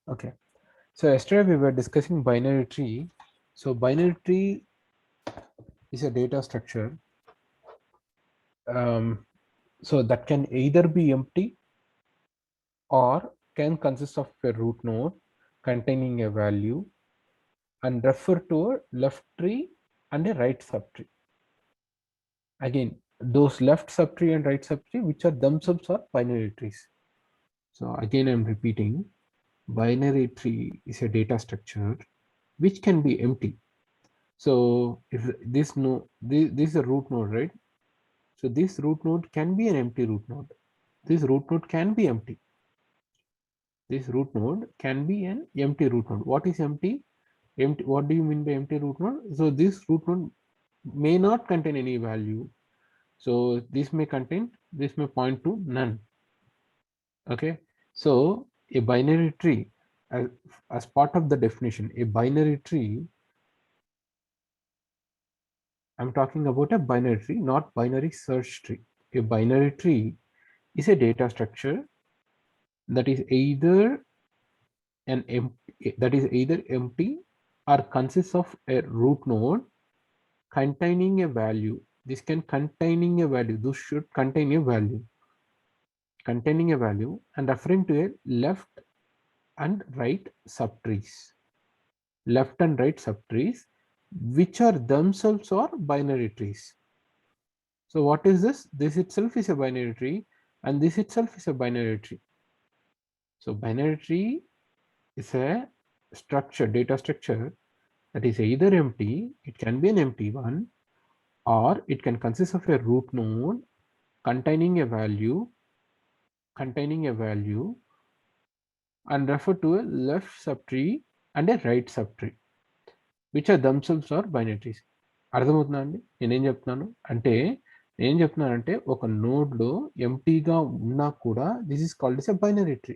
Okay. So yesterday we were discussing binary tree. So binary tree is a data structure. Um, so that can either be empty or can consist of a root node containing a value and refer to a left tree and a right subtree. Again, those left subtree and right subtree, which are themselves are binary trees. So again, I'm repeating, binary tree is a data structure which can be empty. So if this node, this is a root node, right? So this root node can be an empty root node. This root node can be empty. This root node can be an empty root node. What is empty? Empty. What do you mean by empty root node? So this root node may not contain any value. So this may contain, this may point to none. Okay. So a binary tree, as part of the definition, a binary tree, I'm talking about a binary tree, not binary search tree. A binary tree is a data structure that is either empty or consists of a root node containing a value. This can containing a value. This should contain a value. Containing a value and referring to a left and right subtrees. Left and right subtrees, which are themselves are binary trees. So what is this? This itself is a binary tree, and this itself is a binary tree. So binary tree is a structure, data structure that is either empty, it can be an empty one, or it can consist of a root node containing a value, and refer to a left subtree and a right subtree, which are themselves are binary trees. అర్థమవుతుందా అండి నేనేం చెప్తున్నాను అంటే, నేను చెప్తున్నానంటే ఒక నోడ్లో ఎంటీగా ఉన్నా కూడా this is called is a binary tree.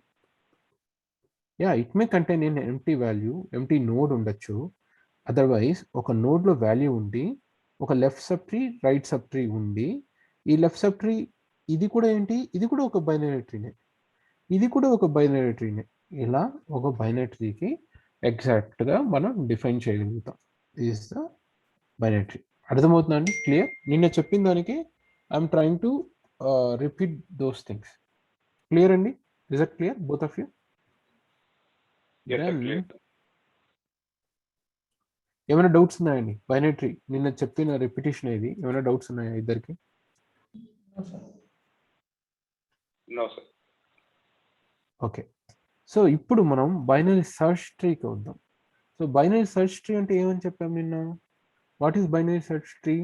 Yeah, it may contain an empty value, empty node ఉండొచ్చు. అదర్వైజ్ ఒక నోడ్లో వాల్యూ ఉండి ఒక left subtree right subtree ఉండి, ఈ లెఫ్ట్ సబ్ ట్రీ ఇది కూడా ఏంటి, ఇది కూడా ఒక బైనరీ ట్రీనే, ఇది కూడా ఒక బైనరీ ట్రీనే. ఇలా ఒక బైనరీ ట్రీకి ఎగ్జాక్ట్గా మనం డిఫైన్ చేయగలుగుతాం. Is the binary tree. అర్థమవుతుందా అండి? క్లియర్? నిన్న చెప్పిన దానికి I'm trying to repeat those things. Clear అండి? Is that clear both of you? Yes, sir, then clear. ఏమైనా డౌట్స్ ఉన్నాయండి? బైనరీ ట్రీ నిన్న చెప్పిన రిపిటేషన్ ఇది, ఏమైనా డౌట్స్ ఉన్నాయా ఇద్దరికి? No, sir. ఓకే. సో ఇప్పుడు మనం బైనరీ సర్చ్ ట్రీకి వద్దాం. సో బైనరీ సర్చ్ ట్రీ అంటే ఏమని చెప్పాం నిన్న? What is binary search tree?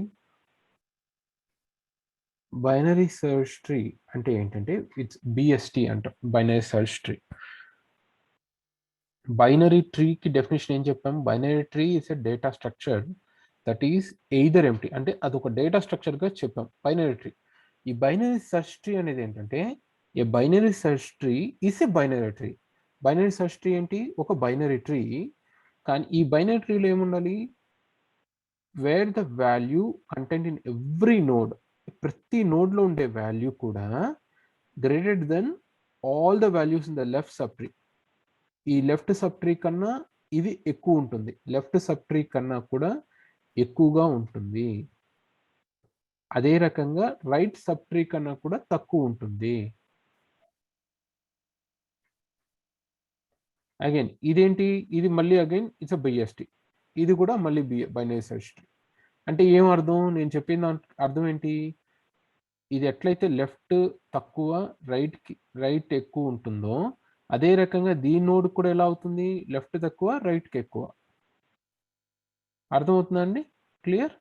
Binary search tree అంటే ఏంటంటే ఇట్స్ బిఎస్టీ అంటాం, బైనరీ సర్చ్ ట్రీ. బైనరీ ట్రీకి డెఫినేషన్ ఏం చెప్పాం? Binary tree is a data structure that is either empty, అంటే అదొక డేటా స్ట్రక్చర్గా చెప్పాం బైనరీ ట్రీ. ఈ బైనరీ సర్చ్ ట్రీ అనేది ఏంటంటే, a binary search tree is a binary tree. Binary search tree ఏంటి? ఒక బైనరీ ట్రీ. కానీ ఈ బైనరీ ట్రీలో ఏముండాలి? Where the value content in every node, ప్రతి నోడ్లో ఉండే వాల్యూ కూడా greater than all the values in the left sub tree. ఈ లెఫ్ట్ సబ్ ట్రీ కన్నా ఇది ఎక్కువ ఉంటుంది, లెఫ్ట్ సబ్ ట్రీ కన్నా కూడా ఎక్కువగా ఉంటుంది. అదే రకంగా రైట్ సబ్ ట్రీ కన్నా కూడా తక్కువ ఉంటుంది. అగైన్ ఇదేంటి? ఇది మళ్ళీ అగైన్ ఇట్స్ అ బిఎస్టీ, ఇది కూడా మళ్ళీ బైనరీ సర్చ్ ట్రీ. అంటే ఏం అర్థం? నేను చెప్పిన అర్థం ఏంటి? ఇది ఎట్లయితే లెఫ్ట్ తక్కువ రైట్ ఎక్కువ ఉంటుందో, అదే రకంగా దీని నోడ్ కూడా ఎలా అవుతుంది? లెఫ్ట్ తక్కువ రైట్కి ఎక్కువ. అర్థమవుతుందా అండి? క్లియర్?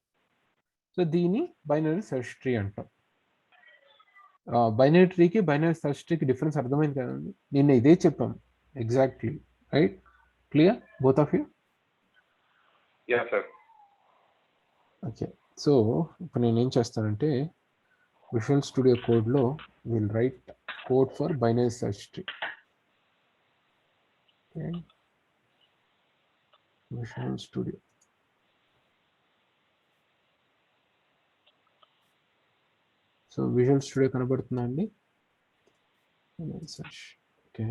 సో దీన్ని బైనరీ సర్చ్ ట్రీ అంటాం. బైనరీ ట్రీకి బైనరీ సర్చ్ ట్రీకి డిఫరెన్స్ అర్థమైంది కదండి? నిన్న ఇదే చెప్పాం exactly, right? Clear both of you? Yeah, sir. Okay. So ఇప్పుడు నేను ఏం చేస్తానంటే, విజువల్ స్టూడియో కోడ్లో will write code for binary search tree. Okay, visual studio. So visual studio కనబడుతుందా అండి? సెర్చ్. ఓకే,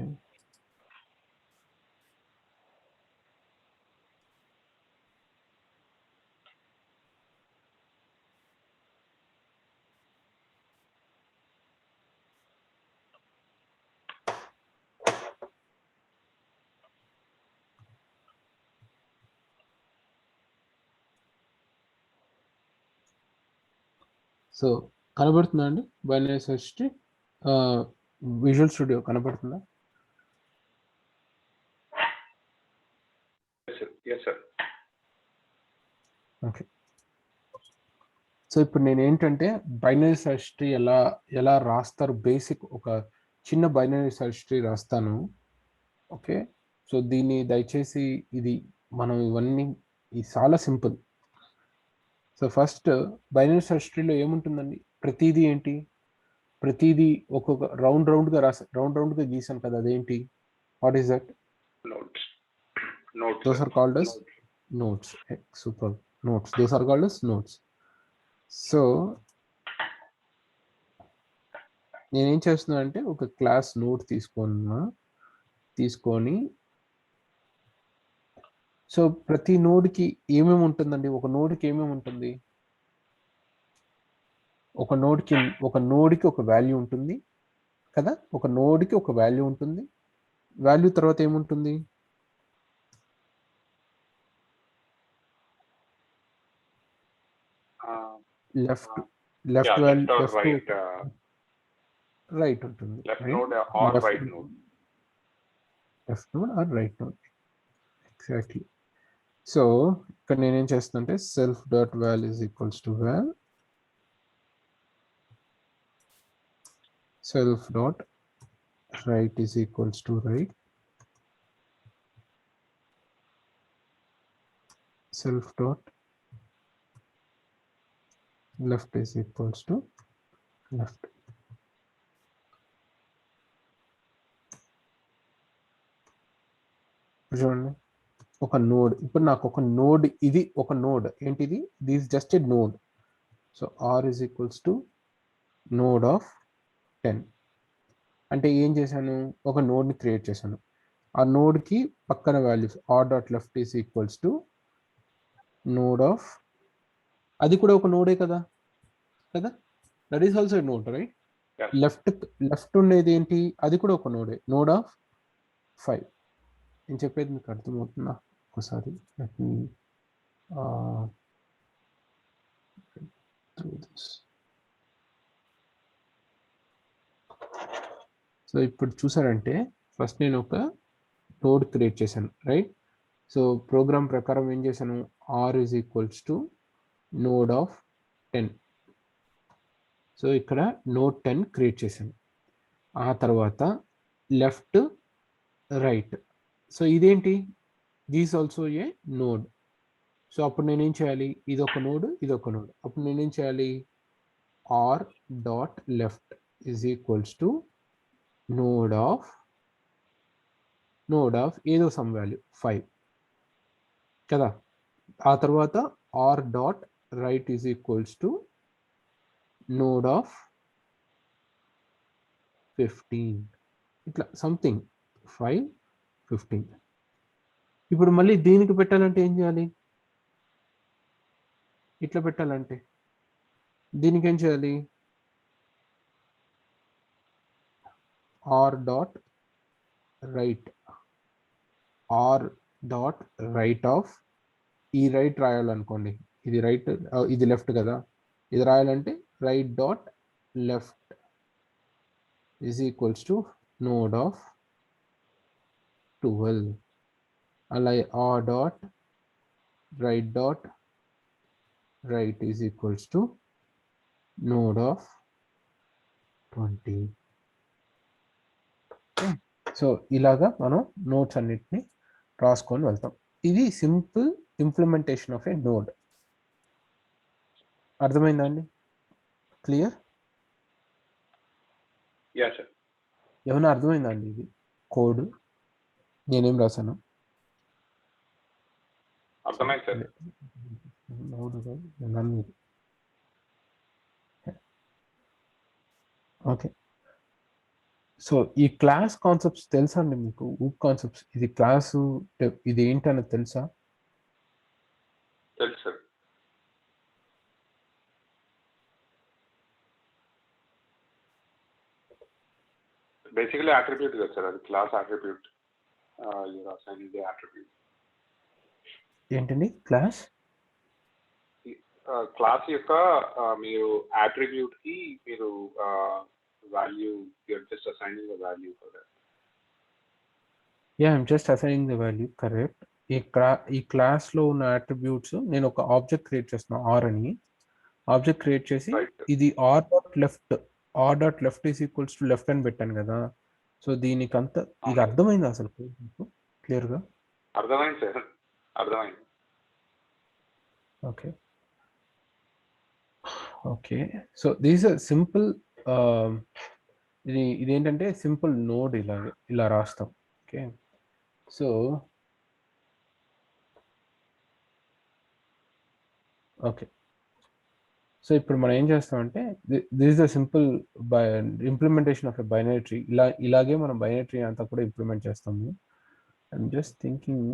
సో కనబడుతుందా అండి binary search tree? Visual studio కనబడుతుందా? Yes, sir. Yes, sir. Okay. So ఇప్పుడు నేను ఏంటంటే బైనరీ సెర్చ్ ట్రీ ఎలా రాస్తారు, బేసిక్ ఒక చిన్న బైనరీ సెర్చ్ ట్రీ రాస్తాను. ఓకే. సో దీన్ని దయచేసి మనం ఇవన్నీ చాలా simple. So first binary search ట్రీలో ఏముంటుందండి? ప్రతిదీ ఏంటి? ప్రతిదీ ఒక్కొక్క రౌండ్గా గీసాను కదా, అదేంటి? What is that? Nodes. Nodes. Those sir. are called as nodes. Super. Nodes. Those are called as nodes. So నేనేం చేస్తున్నా అంటే ఒక క్లాస్ నోడ్ తీసుకొని సో ప్రతి నోడ్కి ఏమేమి ఉంటుందండి? ఒక నోడ్కి ఏమేమి ఉంటుంది? ఒక నోడ్కి ఒక వాల్యూ ఉంటుంది కదా, ఒక నోడ్కి ఒక వాల్యూ ఉంటుంది. వాల్యూ తర్వాత ఏముంటుంది? లెఫ్ట్ రైట్ ఉంటుంది. Left node or right node. Left node or right node, exactly. So ఇక్కడ నేనేం చేస్తానంటే self dot val is equals to val self dot right is equals to right, self dot left is equals to left. చూడండి ఒక node, ఇప్పుడు నాకు ఒక node, ఇది ఒక నోడ్ ఏంటిది? This just a node. So r is equals to node of 10. అంటే ఏం చేశాను? ఒక నోడ్ని క్రియేట్ చేశాను. ఆ నోడ్కి పక్కన values r dot left is equals to node of, అది కూడా ఒక నోడే కదా, that is also node right. Left ఉండేది ఏంటి? అది కూడా ఒక నోడే, నోడ్ ఆఫ్ 5. నేను చెప్పేది మీకు అర్థమవుతుందా? ఒకసారి సో ఇప్పుడు చూసారంటే ఫస్ట్ నేను ఒక నోడ్ క్రియేట్ చేశాను రైట్. సో ప్రోగ్రామ్ ప్రకారం ఏం చేశాను? r is equals to node of 10. So ఇక్కడ నోడ్ 10 క్రియేట్ చేశాను. ఆ తర్వాత లెఫ్ట్ రైట్, సో ఇదేంటి? These also a node. So అప్పుడు నేనేం చేయాలి? ఇదొక నోడ్, ఇదొక నోడ్. అప్పుడు నేనేం చేయాలి? r dot left is equals to node of ఏదో సమ్ వాల్యూ 5 కదా. ఆ తర్వాత r dot right is equals to node of 15, ఇట్లా సంథింగ్ 5, 15. ఇప్పుడు మళ్ళీ దీనికి పెట్టాలంటే ఏం చేయాలి? ఇట్లా పెట్టాలంటే దీనికి ఏం చేయాలి? r డాట్ రైట్ ఆఫ్, ఈ రైట్ రాయాలనుకోండి, ఇది రైట్, ఇది లెఫ్ట్ కదా, ఇది రాయాలంటే right dot left is equals to node of 12. అలాగే r dot right is equals to node of 20. So ఇలాగా మనం నోట్స్ అన్నిటిని రాసుకొని వెళ్తాం. ఇది simple implementation of A node. అర్థమైందా అండి? క్లియర్? Yes, sir. ఏమైనా అర్థమైందా అండి? ఇది కోడ్ నేనేం రాశాను? అర్థమైంది సార్. ఓకే. సో ఈ క్లాస్ కాన్సెప్ట్స్ తెలుసా అండి మీకు? ఊప్ కాన్సెప్ట్స్, ఇది క్లాసు, ఇది ఏంటనేది తెలుసా? తెలుసు సార్. బేసికలీ అట్రిబ్యూట్ కదా సార్, అది class attribute. You're assigning the attribute. ఏంటండి క్లాస్? క్లాస్ యొక్క మీరు attribute కి మీరు value you're just assigning the value for that. Yeah I'm just assigning the value, correct. ఈ క్లాస్లో ఉన్న అట్రిబ్యూట్స్ నేను ఒక ఆబ్జెక్ట్ క్రియేట్ చేస్తున్నాను ఆర్ అని. ఆబ్జెక్ట్ క్రియేట్ చేసి రైట్. ఇది r dot left is equals to left అని పెట్టాను కదా. సో దీనికంతా ఇది అర్థమైంది అసలు క్లియర్గా? అర్థమైంది సార్, అర్థమైంది. Okay okay. So this simple, ఇదేంటంటే సింపుల్ నోడ్ ఇలా రాస్తాం. ఓకే. సో ఓకే, సో ఇప్పుడు మనం ఏం చేస్తామంటే this is the simple implementation of a binary tree. ఇలాగే మనం బైనరీ ట్రీ అంతా కూడా ఇంప్లిమెంట్ చేస్తాము. I'm just thinking,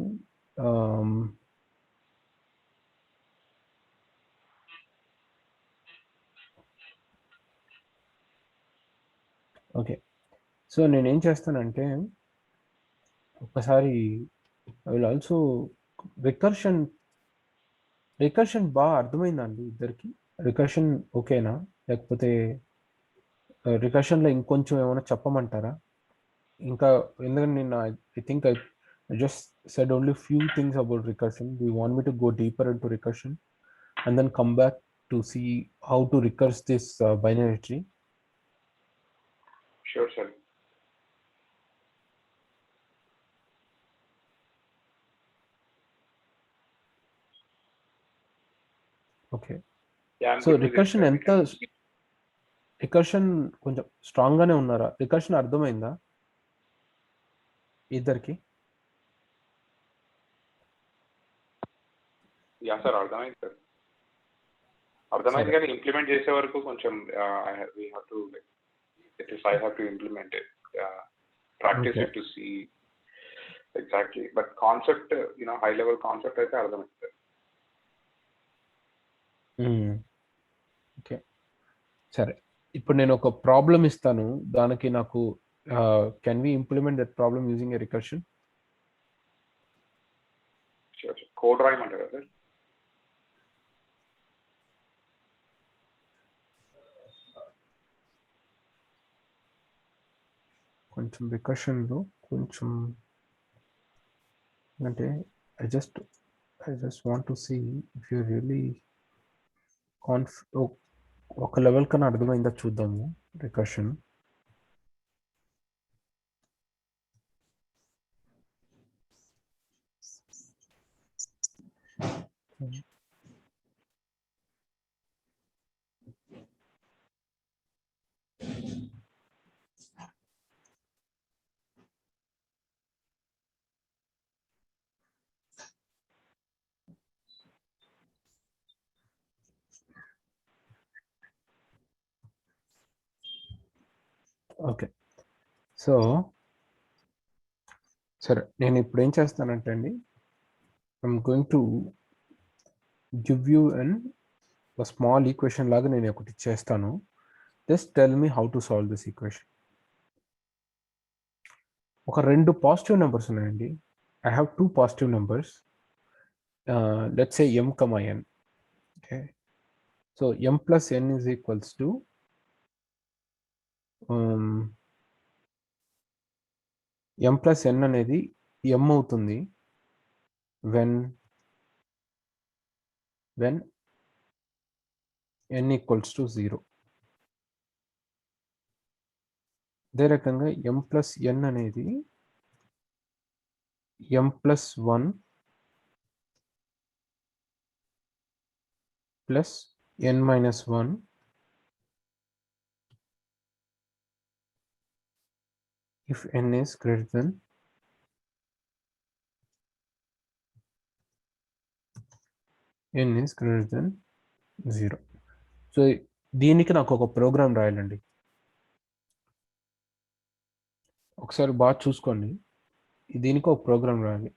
okay. So నేనేం చేస్తానంటే ఒకసారి ఐ విల్ ఆల్సో రికర్షన్ బాగా అర్థమైందండి ఇద్దరికి? రికర్షన్ ఓకేనా, లేకపోతే రికర్షన్లో ఇంకొంచెం ఏమైనా చెప్పమంటారా? ఇంకా ఎందుకంటే నేను I think I just said only few things about recursion. Do you want me to go deeper into recursion and then come back to see how to recurse this binary tree? Sure, sir. Okay. Yeah, I'm So good with it, recursion sir. ఎంత recursion కొంచెం strong గానే ఉన్నారా? Recursion అర్థమైందా ఇద్దరికి? Yeah sir, అర్థమైంది sir, అర్థమైంది. కానీ implement చేసే వరకు కొంచెం we have to, like, at least I have to implement it, practice it to see exactly. But concept, high level concept అయితే అర్థమైంది సార్. ఓకే సరే, ఇప్పుడు నేను ఒక ప్రాబ్లం ఇస్తాను, దానికి నాకు can we implement that problem using a recursion? Code రాయమంటారా సార్? కొంచెం రికర్షన్లో కొంచెం అంటే I just want to see if you really ఒక లెవెల్ కన్నా అర్థమైందా చూద్దాము రికర్షన్. ఓకే, సో సరే నేను ఇప్పుడు ఏం చేస్తానంటే అండి, I'm going to give you small equation లాగా నేను ఒకటి చేస్తాను. Just tell me how to solve this equation. ఒక రెండు పాజిటివ్ నెంబర్స్ ఉన్నాయండి. I have two positive numbers, let's say m, n. Okay, so m plus n is equals to m plus n అనేది m అవుతుంది when n equals to 0. అదే రకంగా m plus n అనేది m plus 1 plus n minus 1 if n is greater than n is greater than 0. So దీనికి నాకు ఒక programme రాయాలండి. ఒకసారి బాగా చూసుకోండి, దీనికి ఒక ప్రోగ్రామ్ రాయాలి.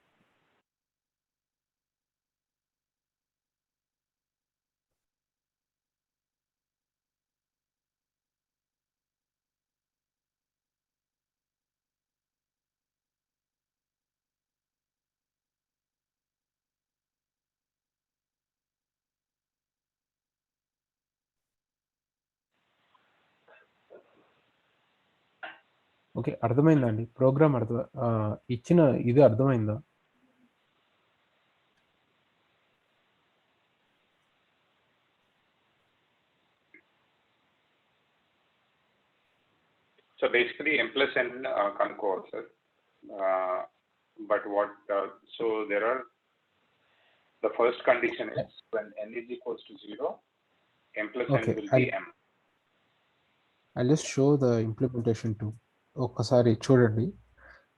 ఓకే, అర్థమైందా అండి? ప్రోగ్రామ్ ఇచ్చిన ఇది అర్థమైందా? So basically m plus n కనుక్కోవాలి sir. But what so there are, the first condition is when n is equals to 0, m plus n will be m. I'll just show the implementation too. ఒక్కసారి చూడండి.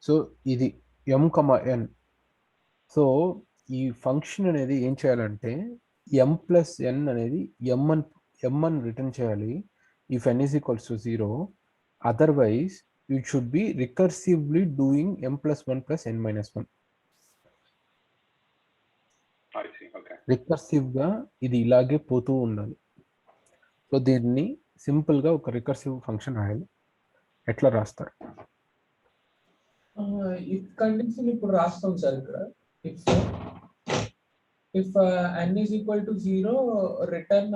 So ఇది m, n. So ఈ function అనేది ఏం చేయాలంటే m plus n అనేది m అని return చేయాలి if n is equals to 0. Otherwise it should be recursively doing m plus 1 plus n minus 1. Recursive గా ఇది ఇలాగే పోతూ ఉండాలి. సో దీన్ని సింపుల్ గా ఒక రికర్సివ్ ఫంక్షన్ రాయాలి. ఎట్లా రాస్తారు? ఇఫ్ కండిషన్ ఇప్పుడు రాస్తాం సార్. ఇక్కడ if n is equal to 0 return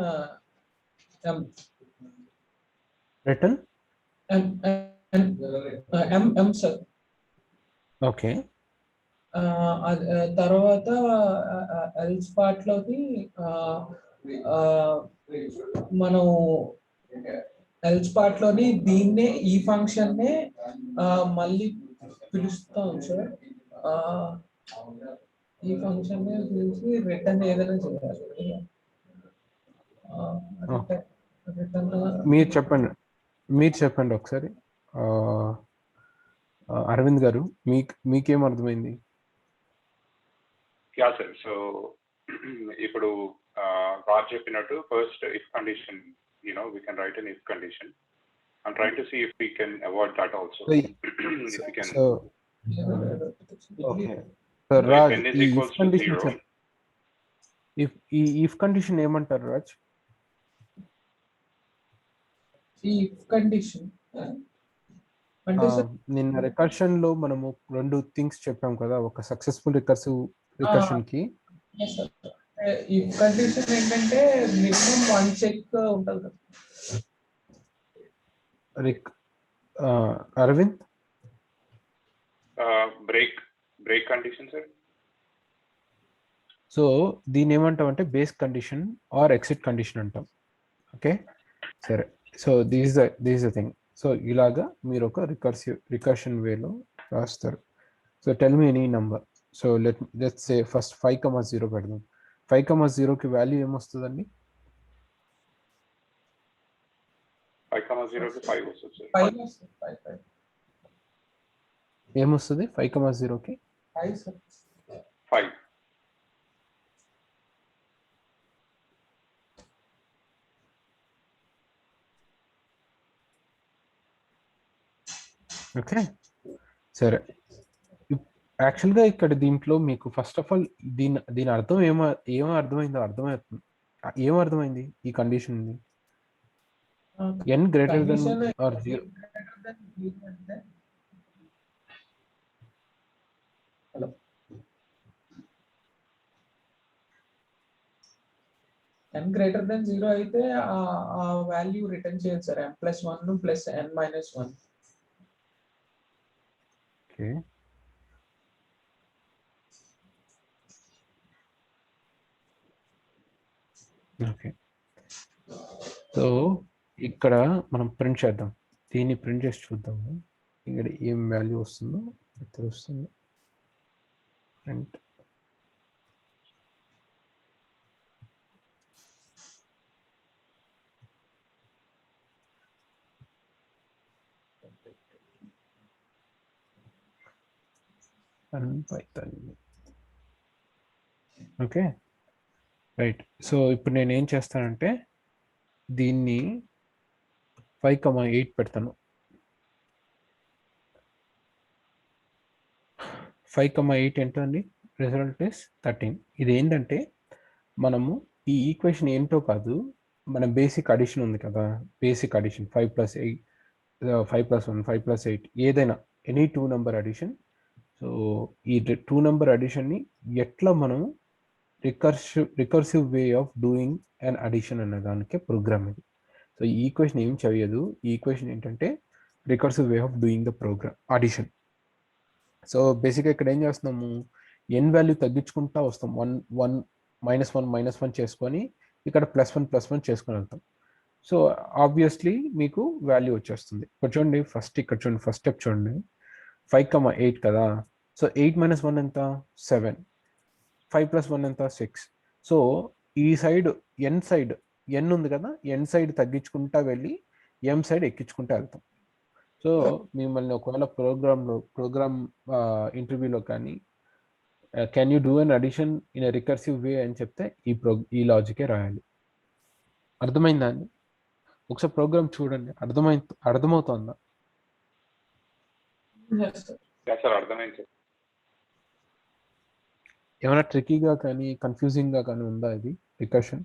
return m sir. Okay, తర్వాత ఎల్స్ పార్ట్ లోకి మనం ఎల్స్ పార్ట్ లోని దీన్నే ఈ ఫంక్షన్ నే మళ్ళీ పిలుస్తాం సార్. ఈ ఫంక్షన్ నే పిలిచి రిటర్న్ ఏదైనా చేయాలి. మీరు చెప్పండి ఒకసారి. అరవింద్ గారు, మీకేం అర్థమైంది? Yeah sir. సో ఇప్పుడు రాజ్ చెప్పినట్టు first if condition, we can write an if condition. I'm trying to see if we can avoid that also. If we can. Okay. So Raj, if condition ఏమంటారు రాజ్? if condition అంటే నిన్న recursion లో మనము 2 things చెప్పాం కదా, ఒక successful recursion కి. if condition ఏంటంటే మినిమం 1 చెక్ ఉంటది కదా. Aravind, break condition sir. So దీన్ని ఏమంటాం అంటే base condition or exit condition అంటాం. ఓకే, సరే. So this is the thing. So ఇలాగా మీరు ఒక రికర్షన్ వేలో రాస్తారు. So tell me any number. So let's say first 5,0 పెడదాం. 5,0కి వాల్యూ ఏమొస్తుందండి? 5,0కి 5 వస్తుంది. ఏమొస్తుంది 5,0కి? 5. ఓకే, సరే. యాక్చువల్గా ఇక్కడ దీంట్లో మీకు ఫస్ట్ ఆఫ్ ఆల్ దీని అర్థం అర్థమైందో ఏమర్థమైంది ఈ condition? n greater than or 0. n greater than 0 అయితే ఆ వాల్యూ రిటర్న్ చేయాలి sir. m plus 1 plus n minus 1. Okay, okay. So ఇక్కడ మనం ప్రింట్ చేద్దాం. దీన్ని ప్రింట్ చేసి చూద్దాము. ఇక్కడ ఏం వాల్యూ వస్తుందో తెలుస్తుంది. Print Python. Okay, right. So ఇప్పుడు నేను ఏం చేస్తానంటే దీన్ని 5,8 పెడతాను. 5,8 ఎంత అండి? Result is 13. ఇది ఏంటంటే మనము ఈ ఈక్వేషన్ ఏంటో కాదు, మన బేసిక్ అడిషన్ ఉంది కదా, బేసిక్ అడిషన్ 5 + 8, 5 + 1, 5 + 8 ఏదైనా ఎనీ 2 నెంబర్ అడిషన్. సో ఈ 2 నెంబర్ అడిషన్ని ఎట్లా మనం recursive way of doing and addition అనే దానికే ప్రోగ్రామ్ ఇది. సో ఈ ఈక్వేషన్ ఏం చేయదు. ఈ ఈక్వేషన్ ఏంటంటే recursive way of doing the program addition. So బేసిక్గా ఇక్కడ ఏం చేస్తున్నాము, ఎన్ వాల్యూ తగ్గించుకుంటా వస్తాం, 1 1 -1 చేసుకొని ఇక్కడ +1 చేసుకొని వెళ్తాం. సో ఆబ్వియస్లీ మీకు వాల్యూ వచ్చేస్తుంది. ఇక్కడ చూడండి ఇక్కడ చూడండి ఫస్ట్ స్టెప్ చూడండి, 5, 8 కదా. సో 8 - 1 ఎంత, 7. 5 + 1 ఎంత, 6. సో ఈ సైడ్ ఎన్ ఉంది కదా, ఎన్ సైడ్ తగ్గించుకుంటా వెళ్ళి ఎం సైడ్ ఎక్కించుకుంటా వెళ్తాం. సో మిమ్మల్ని ఒకవేళ ప్రోగ్రామ్ ఇంటర్వ్యూలో కానీ can you do an addition in a recursive way అని చెప్తే ఈ లాజికే రాయాలి. అర్థమైందా అండి? ఒకసారి ప్రోగ్రామ్ చూడండి, అర్థమవుతుందా? అర్థమైంది. ఏమైనా ట్రికీగా కానీ కన్ఫ్యూజింగ్గా కానీ ఉందా ఇది రికర్షన్?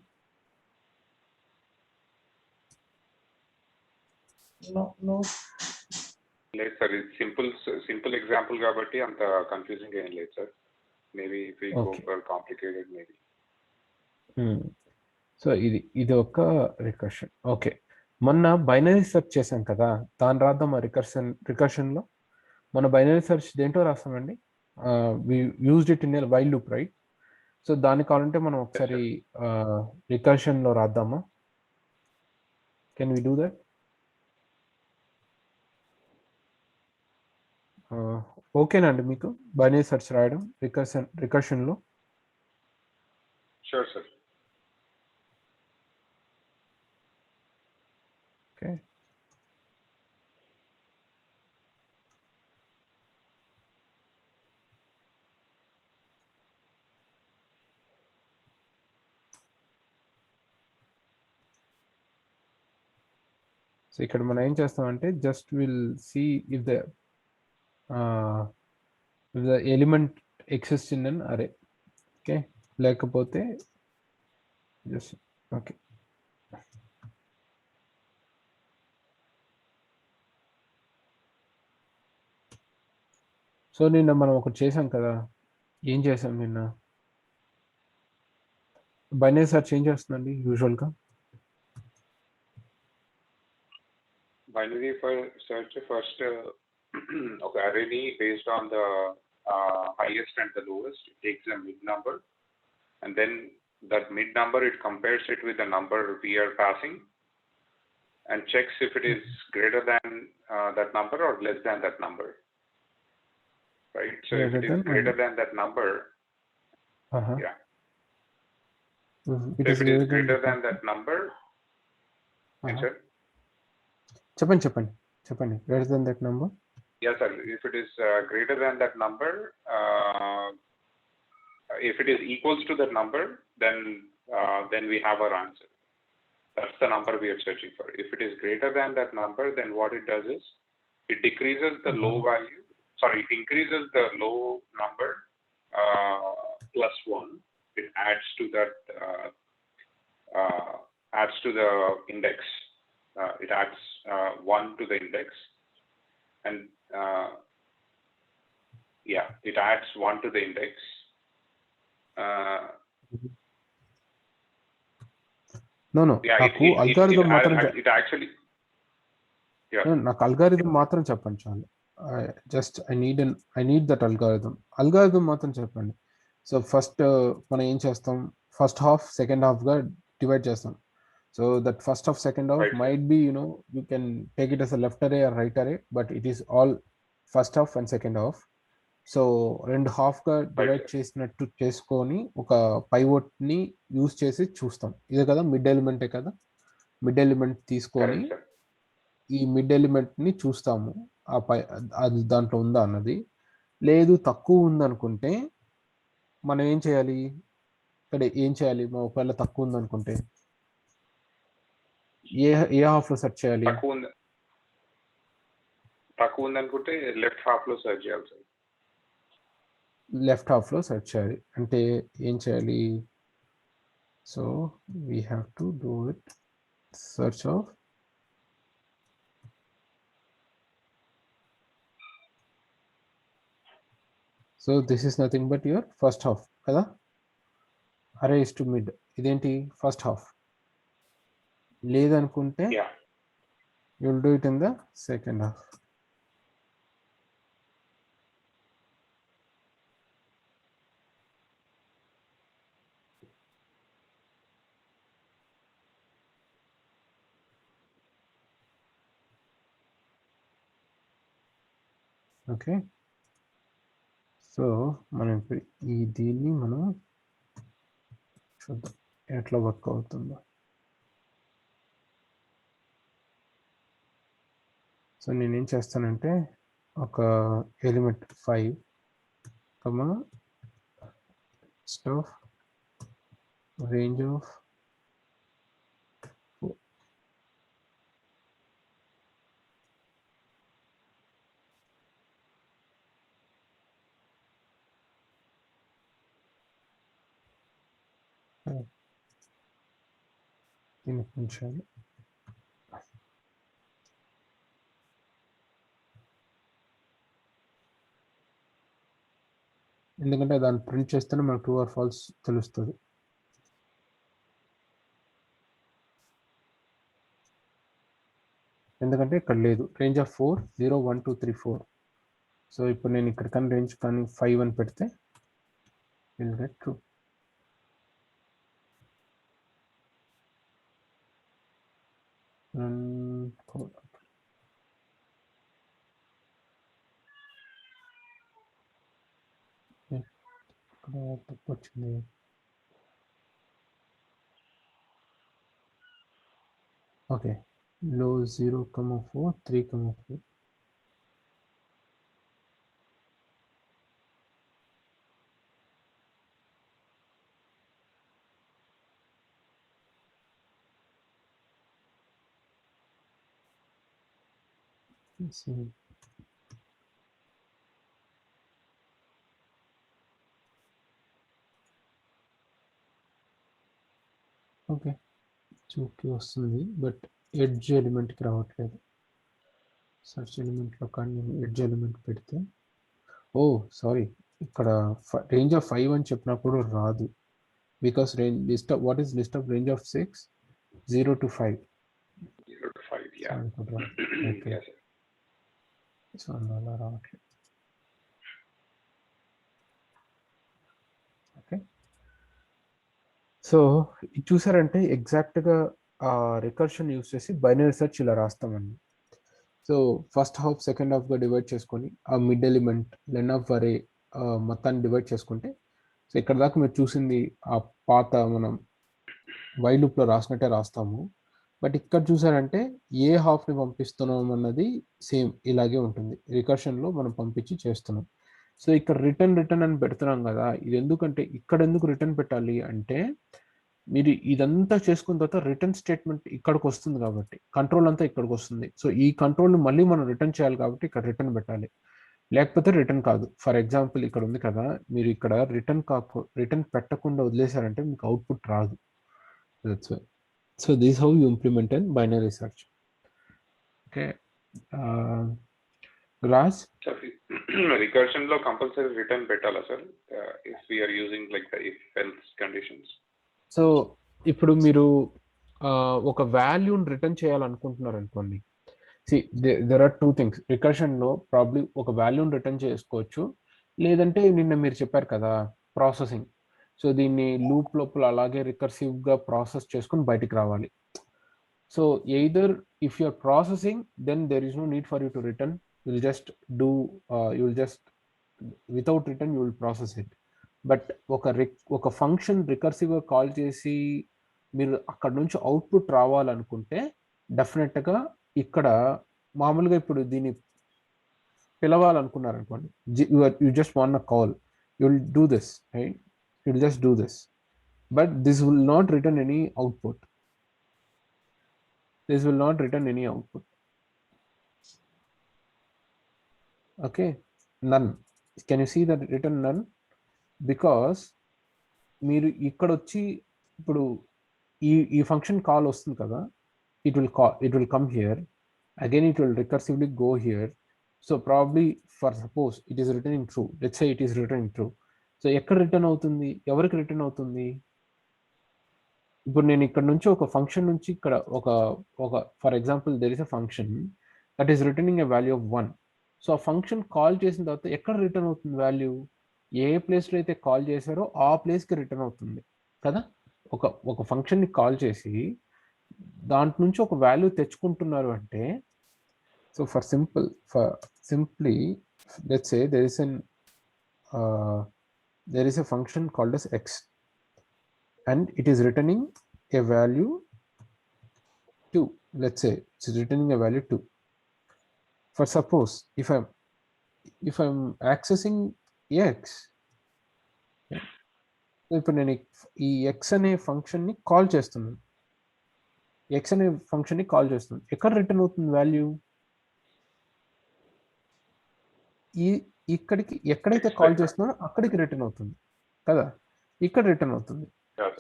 లేదు సార్, ఇది సింపుల్ ఎగ్జాంపుల్ కాబట్టి అంత కన్ఫ్యూజింగ్ ఏం లేదు sir. Maybe if we go for complicated maybe. So ఇది ఒక రికర్షన్. ఓకే, మొన్న బైనరీ సెర్చ్ చేసాం కదా, దాని రాద్దాం ఆ రికర్షన్లో. మన బైనరీ సెర్చ్ దేంట్లో రాస్తామండి, we used it in a while loop, right? So దాన్ని కావాలంటే మనం ఒకసారి రికర్షన్లో రాద్దామా? Can we do that? ఓకేనండి మీకు బైనరీ సెర్చ్ రాయడం రికర్షన్లో? Sure sir. ఓకే, సో ఇక్కడ మనం ఏం చేస్తామంటే just will see if the element exist in an array. Okay, లేకపోతే జస్ట్ ఓకే. సో నిన్న మనం ఒకటి చేసాం కదా, ఏం చేసాం నిన్న? బైనరీ సెర్చ్ ఏం చేస్తుందండి యూజువల్గా? బైనరీ సెర్చ్ ఫస్ట్ ఒక array based on the highest and the lowest, it takes a mid number, and then that mid number it compares it with the number we are passing and checks if it is greater than that number or less than that number, right? So if it is greater than that number, yeah. If it is greater than that number, sir. చెప్పండి greater than that number. Yes sir, if it is greater than that number, if it is equals to that number, then we have our answer. That's the number we are searching for. If it is greater than that number, then what it does is it decreases the low value, it increases the low number +1. It adds to that adds to the index. It adds 1 to the index, and it adds 1 to the index. No, నాకు algorithm మాత్రం నాకు algorithm మాత్రం చెప్పండి చాలు. Just I need that algorithm మాత్రం చెప్పండి. So first మనం ఏం చేస్తాం, ఫస్ట్ హాఫ్ సెకండ్ హాఫ్గా డివైడ్ చేస్తాం. So that first half second half might be you can take it as a left array or right array, but it is all first half and second half. So 2 హాఫ్గా divide చేసినట్టు చేసుకొని ఒక పైవోట్ని use చేసి చూస్తాం. ఇదే కదా mid ఎలిమెంటే కదా, mid element తీసుకొని ఈ మిడ్ ఎలిమెంట్ని చూస్తాము, అది దాంట్లో ఉందా అన్నది. లేదు తక్కువ ఉందనుకుంటే మనం ఏం చేయాలి, ఇక్కడ ఏం చేయాలి, ఒకవేళ తక్కువ ఉందనుకుంటే ఏ హాఫ్లో సెర్చ్ చేయాలి? తక్కువ ఉందనుకుంటే లెఫ్ట్ హాఫ్లో సెర్చ్ చేయాలి సార్. లెఫ్ట్ హాఫ్లో సెర్చ్ చేయాలి అంటే ఏం చేయాలి? So we have to do it search of so this is nothing but your first half కదా, అరే ఇస్ టు మిడ్, ఇదేంటి ఫస్ట్ హాఫ్. లేదనుకుంటే You'll do it in the second half. Okay, so మనం ఇప్పుడు దీన్ని మనం చూద్దాం ఎట్లా వర్క్ అవుతుందో. సో నేనేం చేస్తానంటే ఒక ఎలిమెంట్ 5 స్టఫ్ రేంజ్ ఆఫ్ 4. దీన్ని ఉంచాలి. ఎందుకంటే దాన్ని ప్రింట్ చేస్తేనే మనకు ట్రూ ఆర్ ఫాల్స్ తెలుస్తుంది. ఎందుకంటే ఇక్కడ లేదు రేంజ్ ఆఫ్ 4 0 1 2 3 4. సో ఇప్పుడు నేను ఇక్కడ కానీ రేంజ్ కానీ 5 అని పెడితే విల్ గెట్ ట్రూ. తప్పు వచ్చింది. ఓకే, లో 0, 4 3, 4. See. ఓకే, చూకి వస్తుంది బట్ ఎడ్జ్ ఎలిమెంట్కి రావట్లేదు. సర్చ్ ఎలిమెంట్లో కానీ నేను ఎడ్జ్ ఎలిమెంట్ పెడితే సారీ, ఇక్కడ రేంజ్ ఆఫ్ 5 అని చెప్పినప్పుడు రాదు. Because range list of what is list of range of 6 0 to 5. 0 to 5, yeah. Okay, so అలా రావట్లేదు. ఓకే, సో ఇది చూసారంటే ఎగ్జాక్ట్గా రికర్షన్ యూస్ చేసి బైనరీ సెర్చ్ ఇలా రాస్తామండి. సో ఫస్ట్ హాఫ్ సెకండ్ హాఫ్గా డివైడ్ చేసుకొని ఆ మిడ్ ఎలిమెంట్ లెన్ ఆఫ్ అరే మొత్తాన్ని డివైడ్ చేసుకుంటే, సో ఇక్కడ దాకా మీరు చూసింది ఆ పాత మనం వైల్ లూప్లో రాసినట్టే రాస్తాము. బట్ ఇక్కడ చూసారంటే ఏ హాఫ్ని పంపిస్తున్నాం అన్నది సేమ్ ఇలాగే ఉంటుంది. రికర్షన్లో మనం పంపించి చేస్తున్నాం. సో ఇక్కడ రిటర్న్ అని పెడుతున్నాం కదా, ఇది ఎందుకంటే ఇక్కడ ఎందుకు రిటర్న్ పెట్టాలి అంటే మీరు ఇదంతా చేసుకున్న తర్వాత రిటర్న్ స్టేట్మెంట్ ఇక్కడికి వస్తుంది కాబట్టి కంట్రోల్ అంతా ఇక్కడికి వస్తుంది. సో ఈ కంట్రోల్ని మళ్ళీ మనం రిటర్న్ చేయాలి కాబట్టి ఇక్కడ రిటర్న్ పెట్టాలి, లేకపోతే రిటర్న్ కాదు. ఫర్ ఎగ్జాంపుల్ ఇక్కడ ఉంది కదా, మీరు ఇక్కడ రిటర్న్ పెట్టకుండా వదిలేశారంటే మీకు అవుట్పుట్ రాదు. That's why. So this how you implement in binary search. Okay, Raj, recursion లో కంపల్సరీ రిటర్న్ పెట్టాలా sir if we are using like the if else conditions? So ఇప్పుడు మీరు ఒక వాల్యూని రిటర్న్ చేయాలనుకుంటున్నారు అనుకోండి. There are 2 things. రికర్షన్లో ప్రాబ్లీ ఒక వాల్యూని రిటర్న్ చేసుకోవచ్చు, లేదంటే నిన్న మీరు చెప్పారు కదా ప్రాసెసింగ్. సో దీన్ని లూప్ లోపల అలాగే రికర్సివ్గా ప్రాసెస్ చేసుకుని బయటికి రావాలి. So either if you're processing then there is no need for you to return. You'll just without return you will process it. But ఒక ఫంక్షన్ రికర్సివ్గా కాల్ చేసి మీరు అక్కడ నుంచి అవుట్పుట్ రావాలనుకుంటే డెఫినెట్గా ఇక్కడ మామూలుగా ఇప్పుడు దీన్ని పిలవాలనుకున్నారనుకోండి, you just want a call, you will do this, right? You will just do this, but this will not return any output. This will not return any output. Okay, none. Can you see that written none? Because మీరు ఇక్కడ వచ్చి ఇప్పుడు ఈ function call వస్తుంది కదా, it will come here again, it will recursively go here. So probably for suppose it is returning true, let's say it is returning true. So ఎక్కడ return అవుతుంది, ఎవరికి రిటర్న్ అవుతుంది? ఇప్పుడు నేను ఇక్కడ నుంచి ఒక ఫంక్షన్ నుంచి ఇక్కడ ఒక ఒక for example there is a function that is returning a value of 1. So ఆ ఫంక్షన్ కాల్ చేసిన తర్వాత ఎక్కడ రిటర్న్ అవుతుంది వాల్యూ? ఏ ప్లేస్లో అయితే కాల్ చేశారో ఆ ప్లేస్కి రిటర్న్ అవుతుంది కదా. ఒక ఫంక్షన్ని కాల్ చేసి దాంట్ నుంచి ఒక వాల్యూ తెచ్చుకుంటున్నారు అంటే, so for simply let's say there is a function called as x and it is returning a value 2. Let's say it's returning a value 2. For suppose if I'm accessing x, ఇప్పుడు నేను ఈ x అనే ఫంక్షన్ని call చేస్తున్నాను. x అనే ఫంక్షన్ని call చేస్తున్నాను. ఎక్కడ రిటర్న్ అవుతుంది వాల్యూ? ఇక్కడికి ఎక్కడైతే కాల్ చేస్తున్నారో అక్కడికి రిటర్న్ అవుతుంది కదా. ఇక్కడ రిటర్న్ అవుతుంది.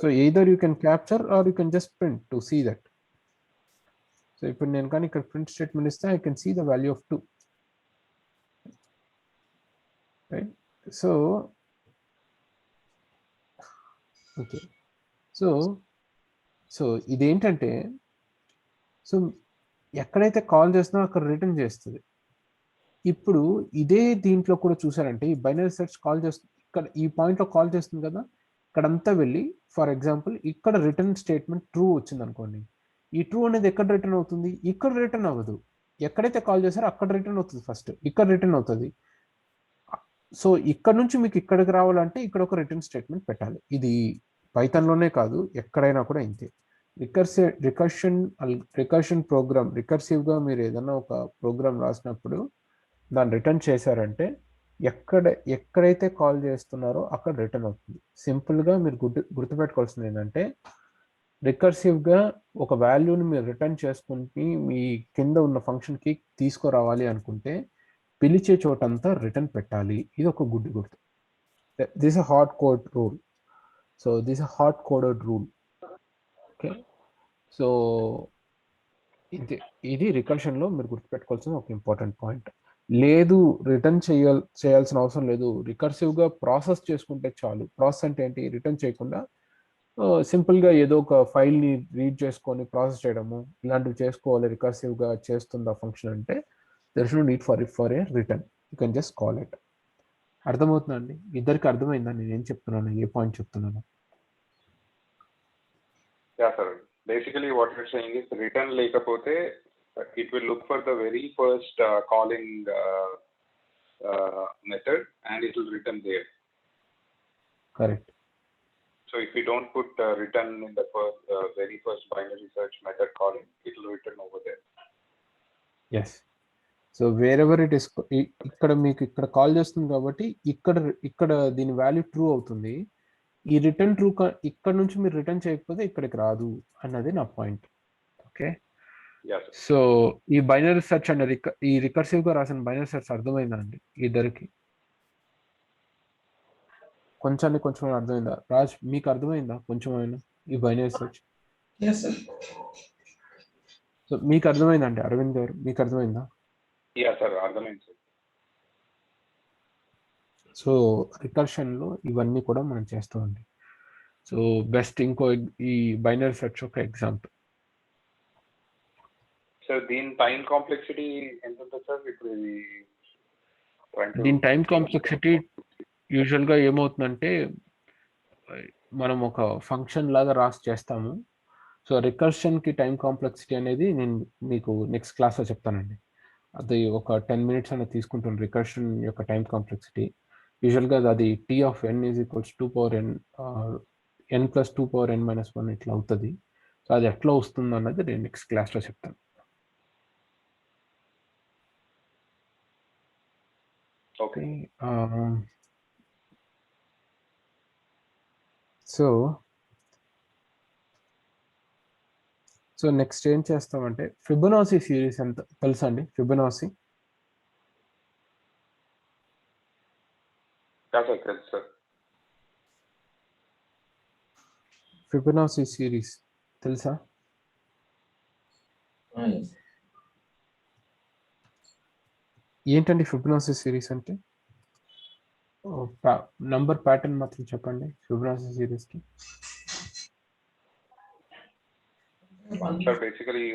So either you can capture or you can just print to see that. So ఇప్పుడు నేను కానీ ఇక్కడ ప్రింట్ స్టేట్మెంట్ ఇస్తే I can see the value of 2. Right? So okay. So ఇదేంటంటే, సో ఎక్కడైతే కాల్ చేస్తున్నారో అక్కడ రిటర్న్ చేస్తుంది. ఇప్పుడు ఇదే దీంట్లో కూడా చూసారంటే ఈ బైనరీ సెర్చ్ కాల్ చేస్తుంది, ఇక్కడ ఈ పాయింట్లో కాల్ చేస్తుంది కదా, ఇక్కడంతా వెళ్ళి ఫర్ ఎగ్జాంపుల్ ఇక్కడ రిటర్న్ స్టేట్మెంట్ ట్రూ వచ్చింది అనుకోండి. ఈ ట్రూ అనేది ఎక్కడ రిటర్న్ అవుతుంది? ఇక్కడ రిటర్న్ అవ్వదు. ఎక్కడైతే కాల్ చేశారో అక్కడ రిటర్న్ అవుతుంది. ఫస్ట్ ఇక్కడ రిటర్న్ అవుతుంది. సో ఇక్కడ నుంచి మీకు ఇక్కడికి రావాలంటే ఇక్కడ ఒక రిటర్న్ స్టేట్మెంట్ పెట్టాలి. ఇది పైథాన్లోనే కాదు, ఎక్కడైనా కూడా ఇంతే. రికర్షన్ ప్రోగ్రామ్, రికర్సివ్గా మీరు ఏదైనా ఒక ప్రోగ్రామ్ రాసినప్పుడు దాన్ని రిటర్న్ చేశారంటే ఎక్కడైతే కాల్ చేస్తున్నారో అక్కడ రిటర్న్ అవుతుంది. సింపుల్గా మీరు గుర్తుపెట్టుకోవాల్సింది ఏంటంటే, రికర్సివ్గా ఒక వాల్యూని మీరు రిటర్న్ చేసుకుని మీ కింద ఉన్న ఫంక్షన్కి తీసుకురావాలి అనుకుంటే పిలిచే చోటంతా రిటర్న్ పెట్టాలి. ఇది ఒక గుర్తు. This a hard code rule. So this a hard coded rule. Okay, so ఇది రికర్షన్లో మీరు గుర్తుపెట్టుకోవాల్సిన ఒక ఇంపార్టెంట్ పాయింట్. లేదు రిటర్న్ చేయాల్సిన అవసరం లేదు, రికర్సివ్గా ప్రాసెస్ చేసుకుంటే చాలు. ప్రాసెస్ అంటే ఏంటి? రిటర్న్ చేయకుండా సింపుల్గా ఏదో ఒక ఫైల్ని రీడ్ చేసుకొని ప్రాసెస్ చేయడము ఇలాంటివి చేసుకోవాలి. రికర్సివ్గా చేస్తుంది ఆ ఫంక్షన్ అంటే there is no need for a return. You can just call it. అర్థమవుతుందా అండి? ఇద్దరికి అర్థమైందా నేను ఏం చెప్తున్నాను, ఏ పాయింట్ చెప్తున్నాను? Yeah sir, basically what you're saying is return లేకపోతే it will look for the very first calling method and it will return there. Correct. So if we don't put return in the very first binary search method calling, it will return over there. Yes. So wherever it is, ఇక్కడ మీకు ఇక్కడ call చేస్తుంది కాబట్టి ఇక్కడ దీని value true అవుతుంది. ఈ return true ఇక్కడ నుంచి మీరు రిటర్న్ చేయకపోతే ఇక్కడికి రాదు అన్నది నా పాయింట్. ఓకే, సో ఈ బైనరీ సెర్చ్ అండ్ ఈ రికర్సివ్గా రాసిన బైనరీ సెర్చ్ అర్థమైందా అండి ఇద్దరికి? కొంచెం అర్థమైందా? రాజ్ మీకు అర్థమైందా కొంచెం అయినా ఈ బైనరీ సెర్చ్? సో మీకు అర్థమైందండి? అరవింద్ గారు మీకు అర్థమైందా? అర్థమైంది. సో రికర్షన్లో ఇవన్నీ కూడా మనం చేస్తామండి. సో బెస్ట్ ఇంకో ఈ బైనరీ సెర్చ్ ఒక ఎగ్జాంపుల్. సార్ దీని టైం కాంప్లెక్సిటీ ఎంత ఉంటుంది సార్? ఇప్పుడు దీని టైం కాంప్లెక్సిటీ యూజువల్గా ఏమవుతుందంటే, మనం ఒక ఫంక్షన్ లాగా రాసి చేస్తాము. సో రికర్షన్కి టైం కాంప్లెక్సిటీ అనేది నేను మీకు నెక్స్ట్ క్లాస్లో చెప్తానండి. అది ఒక 10 minutes అనేది తీసుకుంటుంది రికర్షన్ యొక్క టైం కాంప్లెక్సిటీ. యూజువల్గా అది T(n) = 2n + 2n-1 ఇట్లా అవుతుంది. సో అది ఎట్లా వస్తుంది అన్నది నేను నెక్స్ట్ క్లాస్లో చెప్తాను. ఓకే, సో నెక్స్ట్ ఏం చేస్తామంటే ఫిబొనాసీ సిరీస్ ఎంత తెలుసా అండి? ఫిబొనాసీ సిరీస్ తెలుసా? ఏంటండి ఫిబొనాసీ సిరీస్ అంటే? నంబర్ ప్యాటర్న్ మాత్రం చెప్పండి ఫిబొనాసీ సిరీస్కి. So basically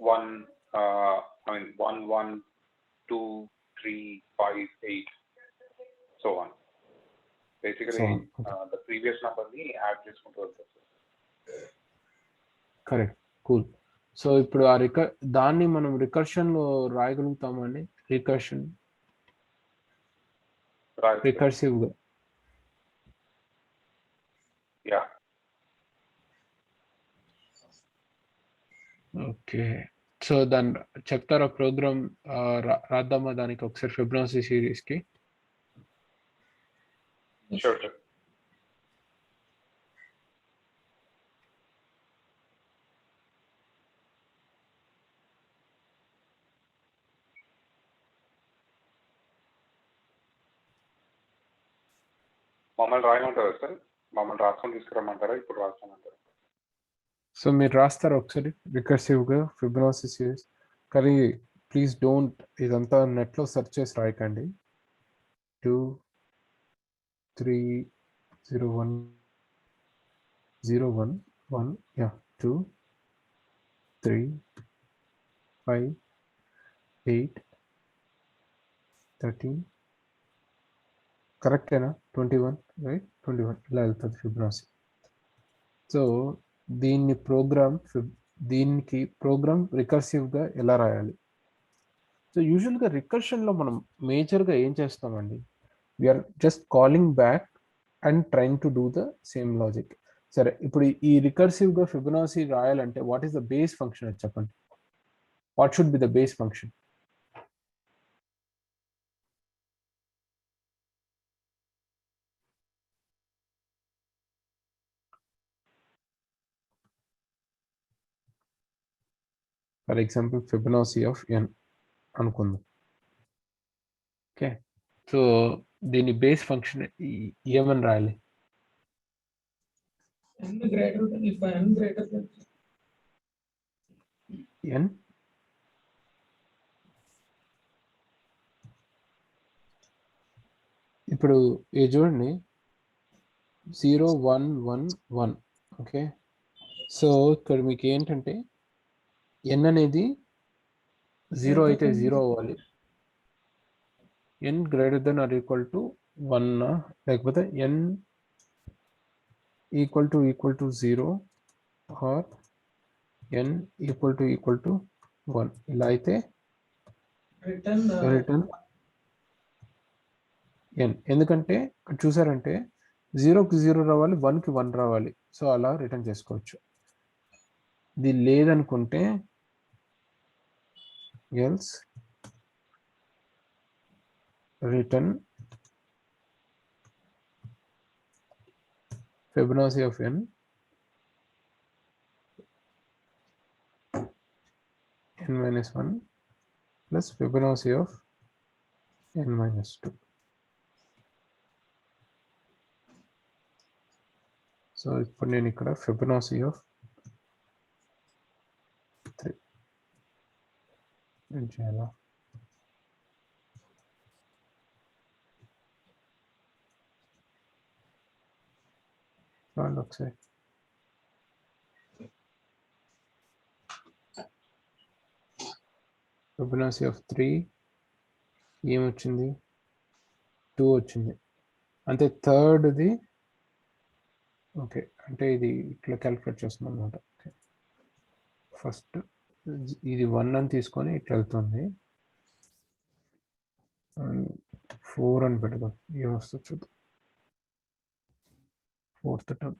1, 1, 1, 2, 3, 5, 8, so on. Basically, So on, okay. the previous number ni add చేసుకుంటూ వెళ్తారు. Correct, cool. సో ఇప్పుడు ఆ దాన్ని మనం రికర్షన్ లో రాయగలుగుతామండి. రికర్సివ్ గా. యా. ఓకే, సో దాన్ని చెప్తారా ప్రోగ్రామ్ రాద్దామా దానికి ఒకసారి ఫిబొనాసి సిరీస్ కి? Sure, sure. మమ్మల్ని రాయమంటారా సార్? మమ్మల్ని రాసుకొని తీసుకురమ్మంటారా? ఇప్పుడు రాసుకోమంటారా? సో మీరు రాస్తారా ఒకసారి రికర్సివ్ గా ఫిబొనాసి సిరీస్? కానీ ప్లీజ్ డోంట్ ఇదంతా నెట్ లో సెర్చ్ చేసి రాయకండి. 2 3 0 1 0 1 1 yeah 2 3 5 8 13 కరెక్టేనా? 21 రైట్, 21 ఇలా వెళ్తుంది ఫిబొనాసి. సో దీనికి ప్రోగ్రామ్ రికర్సివ్గా ఎలా రాయాలి? సో యూజువల్గా రికర్షన్లో మనం మేజర్గా ఏం చేస్తామండి? We're just calling back and trying to do the same logic. సరే, ఇప్పుడు ఈ రికర్సివ్గా ఫిబొనాసి రాయాలంటే what is the base function అది చెప్పండి. What should be the base function? For example Fibonacci of n అనుకుందాం. ఓకే, సో దీని బేస్ ఫంక్షన్ ఏమని రాయాలి? n greater than, if n greater than n ఇప్పుడు ఇది చూడండి 0 1 1 1. ఓకే, సో ఇక్కడ మీకు ఏంటంటే n అనేది 0 అయితే 0 అవ్వాలి, n greater than or equal to 1, లేకపోతే n equal to 0 or n equal to 1. ఇలా అయితే రిటర్న్ n. ఎందుకంటే ఇక్కడ చూసారంటే 0కి 0 రావాలి, 1కి 1 రావాలి. సో అలా రిటర్న్ చేసుకోవచ్చు. ఇది లేదనుకుంటే else return Fibonacci of n minus 1 plus Fibonacci of n minus 2. So ఇప్పుడు నేను ఇక్కడ Fibonacci of 3 ఏం చేయాలా? ఒకసారి Fibonacci of 3 ఏమొచ్చింది? 2 వచ్చింది. అంటే థర్డ్ది. ఓకే, అంటే ఇది ఇట్లా క్యాలిక్యులేట్ చేస్తున్నాం అనమాట. ఓకే, ఫస్ట్ ఇది 1 అని తీసుకొని ఇట్లా వెళ్తుంది, 4 అని పెట్టుకో, ఏమొస్తుంది చూద్దాం. 4th term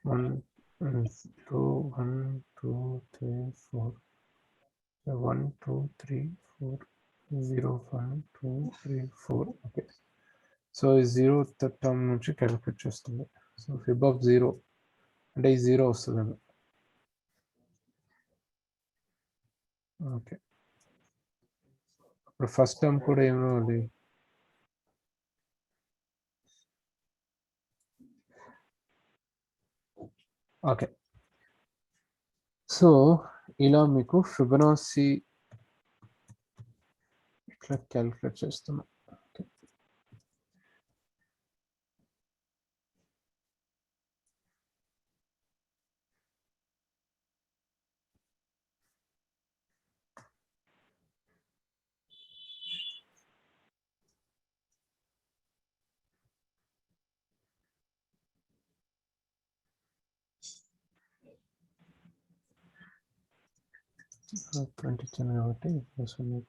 1 2 1 2 3 4 1 2 3 4 0 1 2 3 4. ఓకే, సో ఈ 0th టర్మ్ నుంచి క్యాలిక్యులేట్ చేస్తుంది. సో ఫిబ్ ఆఫ్ 0 అంటే ఈ 0 వస్తుందండి. ఓకే, ఇప్పుడు ఫస్ట్ టర్మ్ కూడా ఏమవ్వాలి? ఓకే, సో ఇలా మీకు ఫిబొనాసి ఇట్లా క్యాలిక్యులేట్ చేస్తున్నా. ఓకే. ప్రింట్ ఇచ్చాను కాబట్టి వస్తుంది.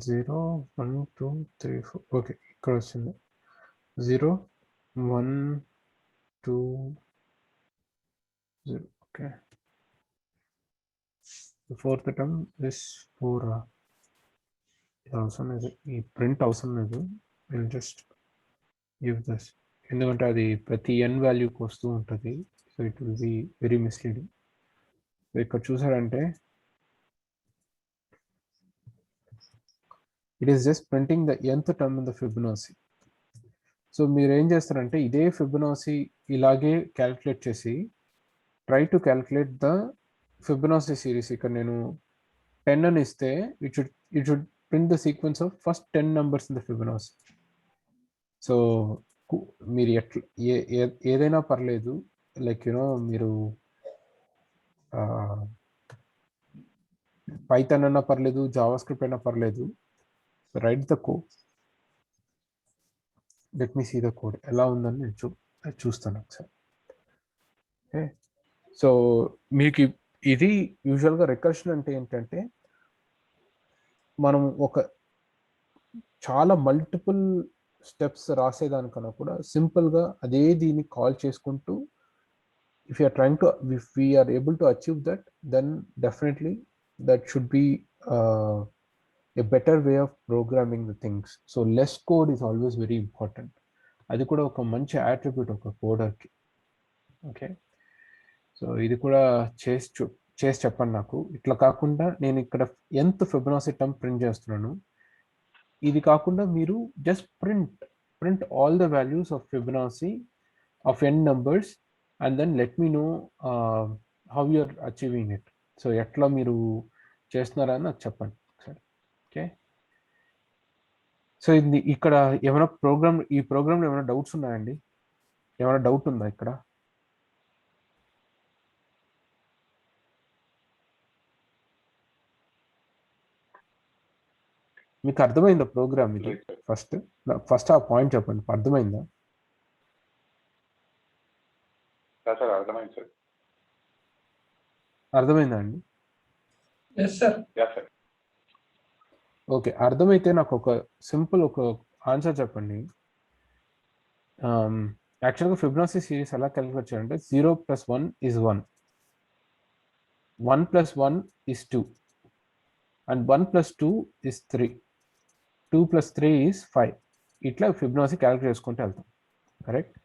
జీరో 1 2 3 4. ఓకే, ఇక్కడ వచ్చింది 0 1 2 0. Okay, fourth term this 4. అవసరం లేదు, ఈ ప్రింట్ అవసరం లేదు. విల్ జస్ట్ గివ్ దిస్, ఎందుకంటే అది ప్రతి n వాల్యూకి వస్తూ ఉంటుంది. So it will be very misleading. ఇక్కడ చూసారంటే it is just printing the nth term in the Fibonacci. So మీరు ఏం చేస్తారంటే ఇదే ఫిబొనాసి ఇలాగే క్యాలిక్యులేట్ చేసి try to calculate the Fibonacci series. ఇక్కడ నేను 10 అని ఇస్తే it should print the sequence of first 10 numbers in the Fibonacci. So మీరు ఎట్లా ఏదైనా పర్లేదు, లైక్ యూనో మీరు పైథాన్ అన్నా పర్లేదు, జావా స్క్రిప్ట్ అయినా పర్లేదు. Write the code. Let me see the code ఎలా ఉందని నేను చూస్తాను ఒకసారి. ఓకే, సో మీకు ఇది యూజువల్గా రికర్షన్ అంటే ఏంటంటే మనం ఒక చాలా మల్టిపుల్ స్టెప్స్ రాసేదానికన్నా కూడా సింపుల్గా అదే దీన్ని కాల్ చేసుకుంటూ if we are able to achieve that, then definitely that should be a better way of programming the things. So less code is always very important. అది కూడా ఒక మంచి attribute ఒక కోడర్కి. ఓకే, సో ఇది కూడా చేసి చెప్పండి నాకు. ఇట్లా కాకుండా నేను ఇక్కడ nth ఫిబొనాసి టర్మ్ ప్రింట్ చేస్తున్నాను. ఇది కాకుండా మీరు just print all the values of Fibonacci of n numbers and then let me know how you are achieving it. So ఎట్లా మీరు చేస్తున్నారని నాకు చెప్పండి ఒకసారి. ఓకే, సో ఇది ఇక్కడ ఏమైనా ఈ ప్రోగ్రామ్లో ఏమైనా డౌట్స్ ఉన్నాయండి? ఏమైనా డౌట్ ఉందా ఇక్కడ? మీకు అర్థమైందా ప్రోగ్రామ్ ఇది? ఫస్ట్ ఆ పాయింట్ చెప్పండి, అర్థమైందా? అర్థమైందా అండి? ఓకే, అర్థమైతే నాకు ఒక సింపుల్ ఒక ఆన్సర్ చెప్పండి. యాక్చువల్గా ఫిబొనాసి సిరీస్ ఎలా క్యాలిక్యులేట్ చేయాలంటే 0 + 1 is 1, 1 + 1 is 2, and 1 + 2 is 3, 2 + 3 is 5. ఇట్లా ఫిబొనాసి క్యాలిక్యులేట్ చేసుకుంటూ వెళ్తాం, కరెక్ట్?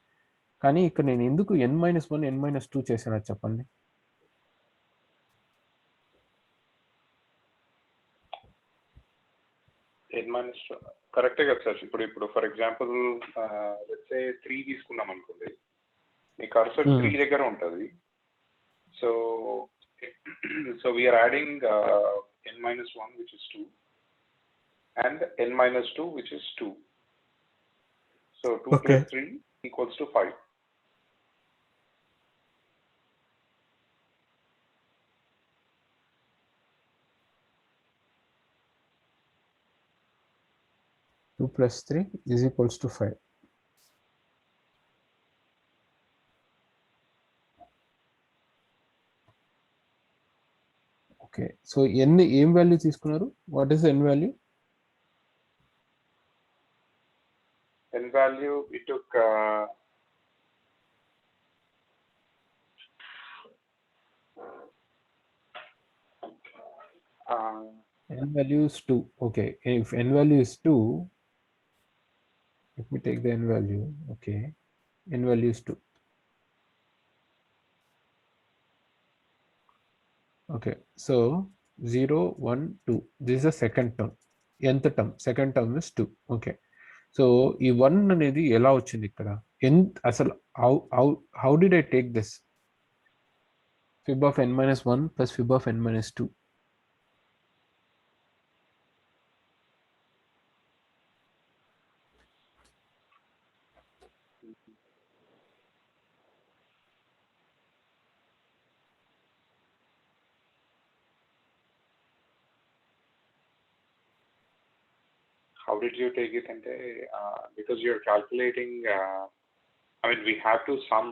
కానీ ఇక్కడ నేను ఎందుకు n-1 n-2 చేశానో చెప్పండి. n-2 కరెక్టే కదా సార్. ఇప్పుడు ఫర్ ఎగ్జాంపుల్ లెట్స్ సే 3 తీసుకున్నాం అనుకోండి, మీ కర్సర్ 3 దగ్గర ఉంటుంది. So we're adding n-1 which is 2 and n-2 which is 2. So 2 + 3 = 5. Two plus 3 is equals to 5. Okay, so n ఏం వాల్యూ తీసుకున్నారు? What is n value? n value we took n value is 2. Okay, if n value is 2, let me take the n value. Okay, n value is 2. Okay, so 0, 1, 2. This is the second term. Nth term. Second term is 2. Okay. So ఈ 1 అనేది ఎలా వచ్చింది ఇక్కడ? అసలు how did I take this? fib of n minus 1 plus fib of n minus 2. How did you take it? And because you're calculating, I mean, we have to sum.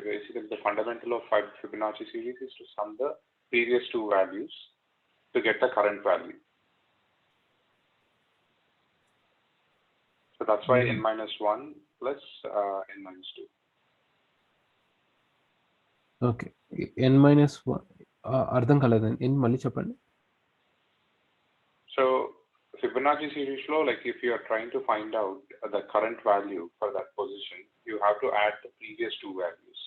Basically, the fundamental of Fibonacci series is to sum the previous two values to get the current value. So that's why n minus 1 plus n minus 2. Okay, n minus 1. అర్థం కాలేదండి, n మళ్ళీ చెప్పండి. So Fibonacci series flow, like if you are trying to find out the current value for that position, you have to add the previous two values.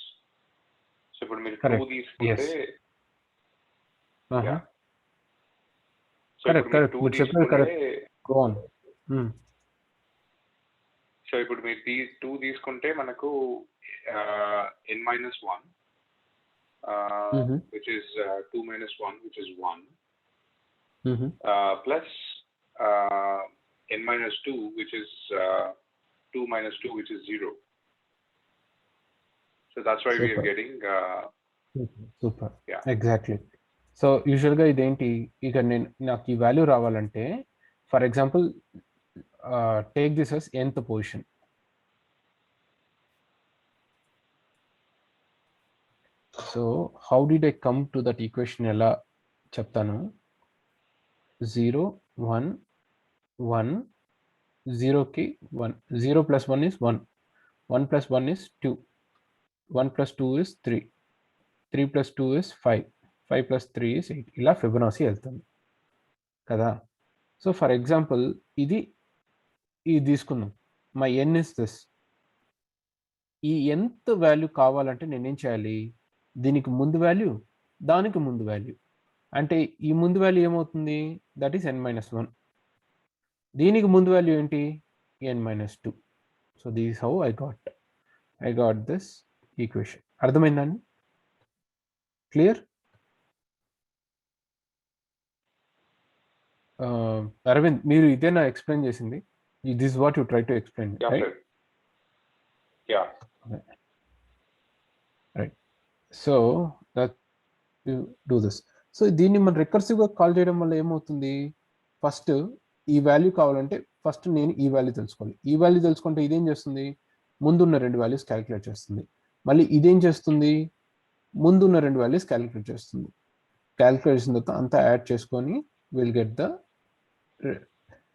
So if we do these, yes. Yeah. So correct. Correct. Go on. So if we these two these kunte manaku n minus 1, which is 2 minus 1, which is 1, plus n minus 2, which is 2 minus 2, which is 0. So that's why we are getting super. Yeah, exactly. So యూజువల్గా ఇదేంటి, ఇక నేను నాకు ఈ value రావాలంటే, for example take this as nth position. So how did I come to that equation ఎలా చెప్తాను? 0, 1, 1, 0కి 1, 0 plus 1 is 1, 1 plus 1 is 2, 1 plus 2 is 3, 3 plus 2 is 5, 5 plus 3 is 8. ఇలా ఫిబొనాసీ వెళ్తుంది కదా. సో ఫర్ ఎగ్జాంపుల్ ఇది తీసుకుందాం. My n is this. ఈ nth value కావాలంటే నేనేం చేయాలి? దీనికి ముందు వాల్యూ, దానికి ముందు వాల్యూ. అంటే ఈ ముందు వాల్యూ ఏమవుతుంది? That is n minus 1. దీనికి ముందు వాల్యూ ఏంటి? n minus 2. So this how I got this equation. అర్థమైందండి? క్లియర్? అరవింద్, మీరు ఇదేనా ఎక్స్ప్లెయిన్ చేసింది? This what you try to explain, right? Yeah. Right. So that you do this. So దీన్ని మనం రికర్సివ్గా call చేయడం వల్ల ఏమవుతుంది? ఫస్ట్ ఈ వాల్యూ కావాలంటే ఫస్ట్ నేను ఈ వాల్యూ తెలుసుకోవాలి. ఈ వాల్యూ తెలుసుకుంటే ఇదేం చేస్తుంది? ముందున్న రెండు వాల్యూస్ క్యాలిక్యులేట్ చేస్తుంది. మళ్ళీ ఇదేం చేస్తుంది? ముందున్న రెండు వాల్యూస్ క్యాలిక్యులేట్ చేస్తుంది. క్యాలిక్యులేట్ చేసిన తర్వాత అంతా యాడ్ చేసుకొని విల్ గెట్ ద.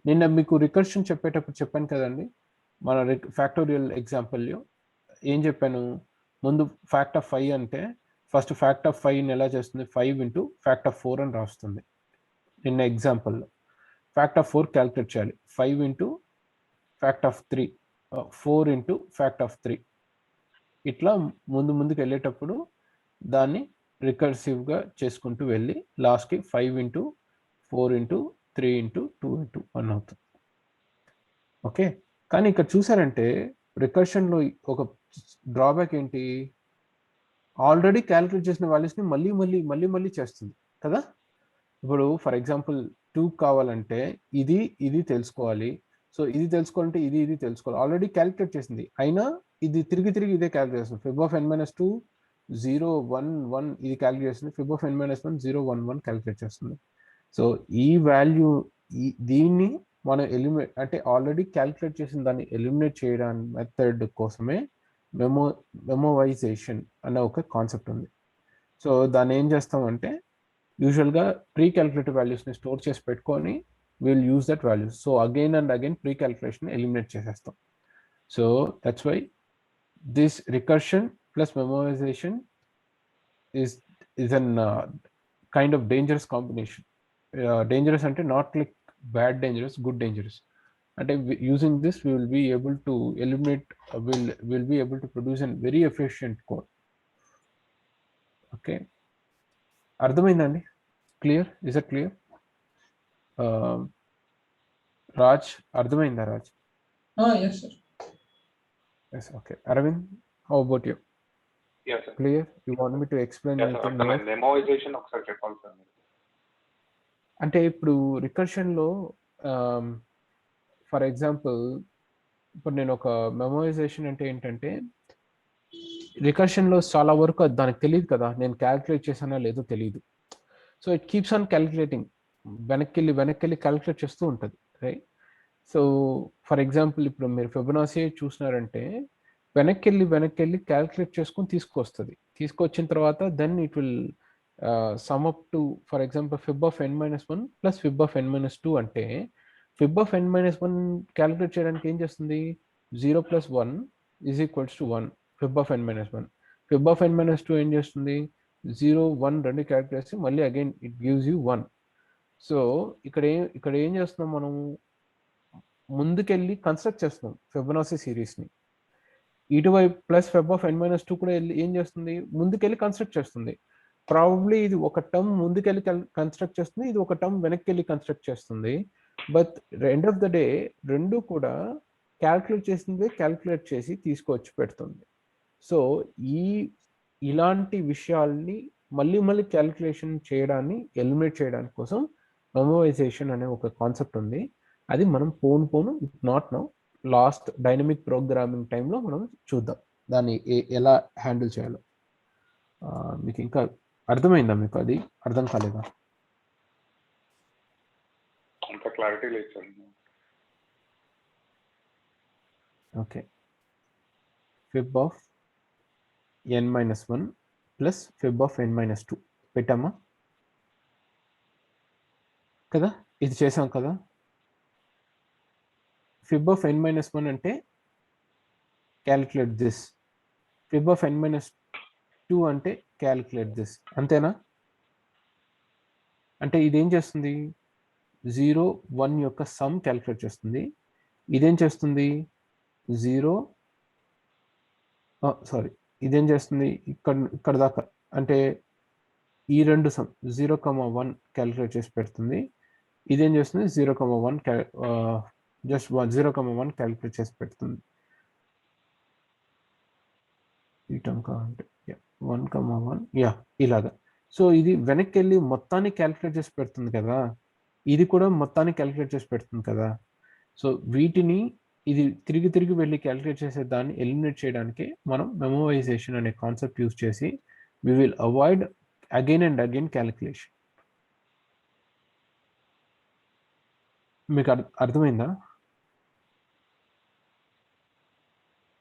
నిన్న మీకు రికర్షన్ చెప్పేటప్పుడు చెప్పాను కదండి, మన ఫ్యాక్టోరియల్ ఎగ్జాంపుల్లో ఏం చెప్పాను? ముందు ఫ్యాక్ట్ ఆఫ్ 5 అంటే ఫస్ట్ ఫ్యాక్ట్ ఆఫ్ 5 ఎలా చేస్తుంది? 5 ఇంటూ ఫ్యాక్ట్ ఆఫ్ 4 అని రాస్తుంది. నిన్న ఎగ్జాంపుల్లో ఫ్యాక్ట్ ఆఫ్ 4 క్యాలిక్యులేట్ చేయాలి. 5 into fact of 3, 4 into fact of 3. ఇట్లా ముందుకు వెళ్ళేటప్పుడు దాన్ని రికర్సివ్గా చేసుకుంటూ వెళ్ళి లాస్ట్కి 5 ఇంటూ 4 ఇంటూ 3 ఇంటూ 2 ఇంటూ 1 అవుతుంది. ఓకే, కానీ ఇక్కడ చూసారంటే రికర్షన్లో ఒక డ్రాబ్యాక్ ఏంటి? ఆల్రెడీ క్యాలిక్యులేట్ చేసిన వాల్యూస్ని మళ్ళీ చేస్తుంది కదా. ఇప్పుడు ఫర్ ఎగ్జాంపుల్ 2 కావాలంటే ఇది తెలుసుకోవాలి. సో ఇది తెలుసుకోవాలంటే ఇది తెలుసుకోవాలి. ఆల్రెడీ క్యాలిక్యులేట్ చేసింది, అయినా ఇది తిరిగి ఇదే క్యాలిక్యులేట్ చేస్తుంది. ఫిబ్ ఆఫ్ n minus 2 0, 1, 1 ఇది క్యాలిక్యులేట్ చేస్తుంది. Feb of n minus 1 0, 1, 1 calculate చేస్తుంది. సో ఈ వాల్యూ దీన్ని మనం ఎలిమినేట్, అంటే ఆల్రెడీ క్యాలిక్యులేట్ చేసిన దాన్ని ఎలిమినేట్ చేయడానికి మెథడ్ కోసమే మెమోవైజేషన్ అనే ఒక కాన్సెప్ట్ ఉంది. సో దాన్ని ఏం చేస్తామంటే యూజువల్గా ప్రీ క్యాలిక్యులేటెడ్ వాల్యూస్ని స్టోర్ చేసి పెట్టుకొని will use that values. So again and again pre calculation eliminate చేసేస్తాం. So that's why this recursion plus memoization is an kind of dangerous combination. Dangerous అంటే not like bad dangerous, good dangerous. అంటే using this we will be able to eliminate, will be able to produce a very efficient code. Okay, అర్థమైందండి? Clear? Is it clear? Raj, అర్థమైందా Raj? Yes, sir. Yes, okay. Arvind, how about you? Yes, sir. Clear? You want me to explain Yes, sir. anything more? అర్థమైంది. మెమోయిజేషన్ ఒకసారి చెప్పాలి sir మీరు. అంటే ఇప్పుడు రికర్షన్లో for example ఇప్పుడు నేను ఒక మెమోరైజేషన్ అంటే ఏంటంటే రికర్షన్లో చాలా వరకు అది దానికి తెలియదు కదా, నేను క్యాలిక్యులేట్ చేసానా లేదో తెలియదు. So it keeps on calculating, వెనక్కి క్యాలిక్యులేట్ చేస్తూ ఉంటుంది, రైట్? సో ఫర్ ఎగ్జాంపుల్ ఇప్పుడు మీరు ఫిబొనాసీ చూసినారంటే వెనక్కి క్యాలిక్యులేట్ చేసుకొని తీసుకొచ్చిన తర్వాత then it will sum up to for example fib of n-1 plus fib of n-2 అంటే ఫిబ్ ఆఫ్ n-1 క్యాలిక్యులేట్ చేయడానికి ఏం చేస్తుంది, 0 + 1 = 1 Feb of n-1. Feb of n-2 ఏం చేస్తుంది, 0, 1 రెండు క్యాలిక్యులేట్ చేసి మళ్ళీ again it gives you 1. So ఇక్కడ ఏం చేస్తున్నాం, మనం ముందుకెళ్ళి కన్స్ట్రక్ట్ చేస్తున్నాం ఫిబొనాసీ సిరీస్ని. ఇటువైపు ప్లస్ ఫిబ్ ఆఫ్ n-2 కూడా ఏం చేస్తుంది, ముందుకెళ్ళి కన్స్ట్రక్ట్ చేస్తుంది. ప్రాబబ్లీ ఇది ఒక టర్మ్ ముందుకెళ్ళి కన్స్ట్రక్ట్ చేస్తుంది, ఇది ఒక టర్మ్ వెనక్కి వెళ్ళి కన్స్ట్రక్ట్ చేస్తుంది. But end of the day రెండు కూడా క్యాల్కులేట్ చేసి తీసుకొచ్చి పెడుతుంది. సో ఇలాంటి విషయాల్ని మళ్ళీ క్యాల్కులేషన్ చేయడాన్ని ఎలిమినేట్ చేయడానికి కోసం మెమోరైజేషన్ అనే ఒక కాన్సెప్ట్ ఉంది. అది మనం పోను not now last dynamic programming టైంలో మనం చూద్దాం దాన్ని ఎలా హ్యాండిల్ చేయాలో. మీకు ఇంకా అర్థమైందా? మీకు అది అర్థం కాలేదా? అంత క్లారిటీ లేదు sir. Okay, Feb of n-1 plus fib of n-2 పెట్టామా కదా, ఇది చేసాం కదా. ఫిబ్ ఆఫ్ n-1 అంటే calculate this, Feb of n-2 అంటే క్యాలిక్యులేట్ దిస్, అంతేనా? అంటే ఇదేం చేస్తుంది, 0, 1 యొక్క సమ్ క్యాలిక్యులేట్ చేస్తుంది. ఇదేం చేస్తుంది, ఇదేం చేస్తుంది ఇక్కడ దాకా, అంటే ఈ రెండు సమ్ 0,1 క్యాలిక్యులేట్ చేసి పెడుతుంది. ఇదేం చేస్తుంది 0,1 జస్ట్ 0,1 క్యాలిక్యులేట్ చేసి పెడుతుంది. ఈ టర్మ్ కావాలంటే 1,1 ఇలాగా. సో ఇది వెనక్కి వెళ్ళి మొత్తాన్ని క్యాలిక్యులేట్ చేసి పెడుతుంది కదా, ఇది కూడా మొత్తాన్ని క్యాలిక్యులేట్ చేసి పెడుతుంది కదా. సో వీటిని ఇది తిరిగి వెళ్ళి క్యాలిక్యులేట్ చేసే దాన్ని ఎలిమినేట్ చేయడానికి మనం మెమోరైజేషన్ అనే కాన్సెప్ట్ యూజ్ చేసి we will avoid again and again calculation. మీకు అర్థమైందా?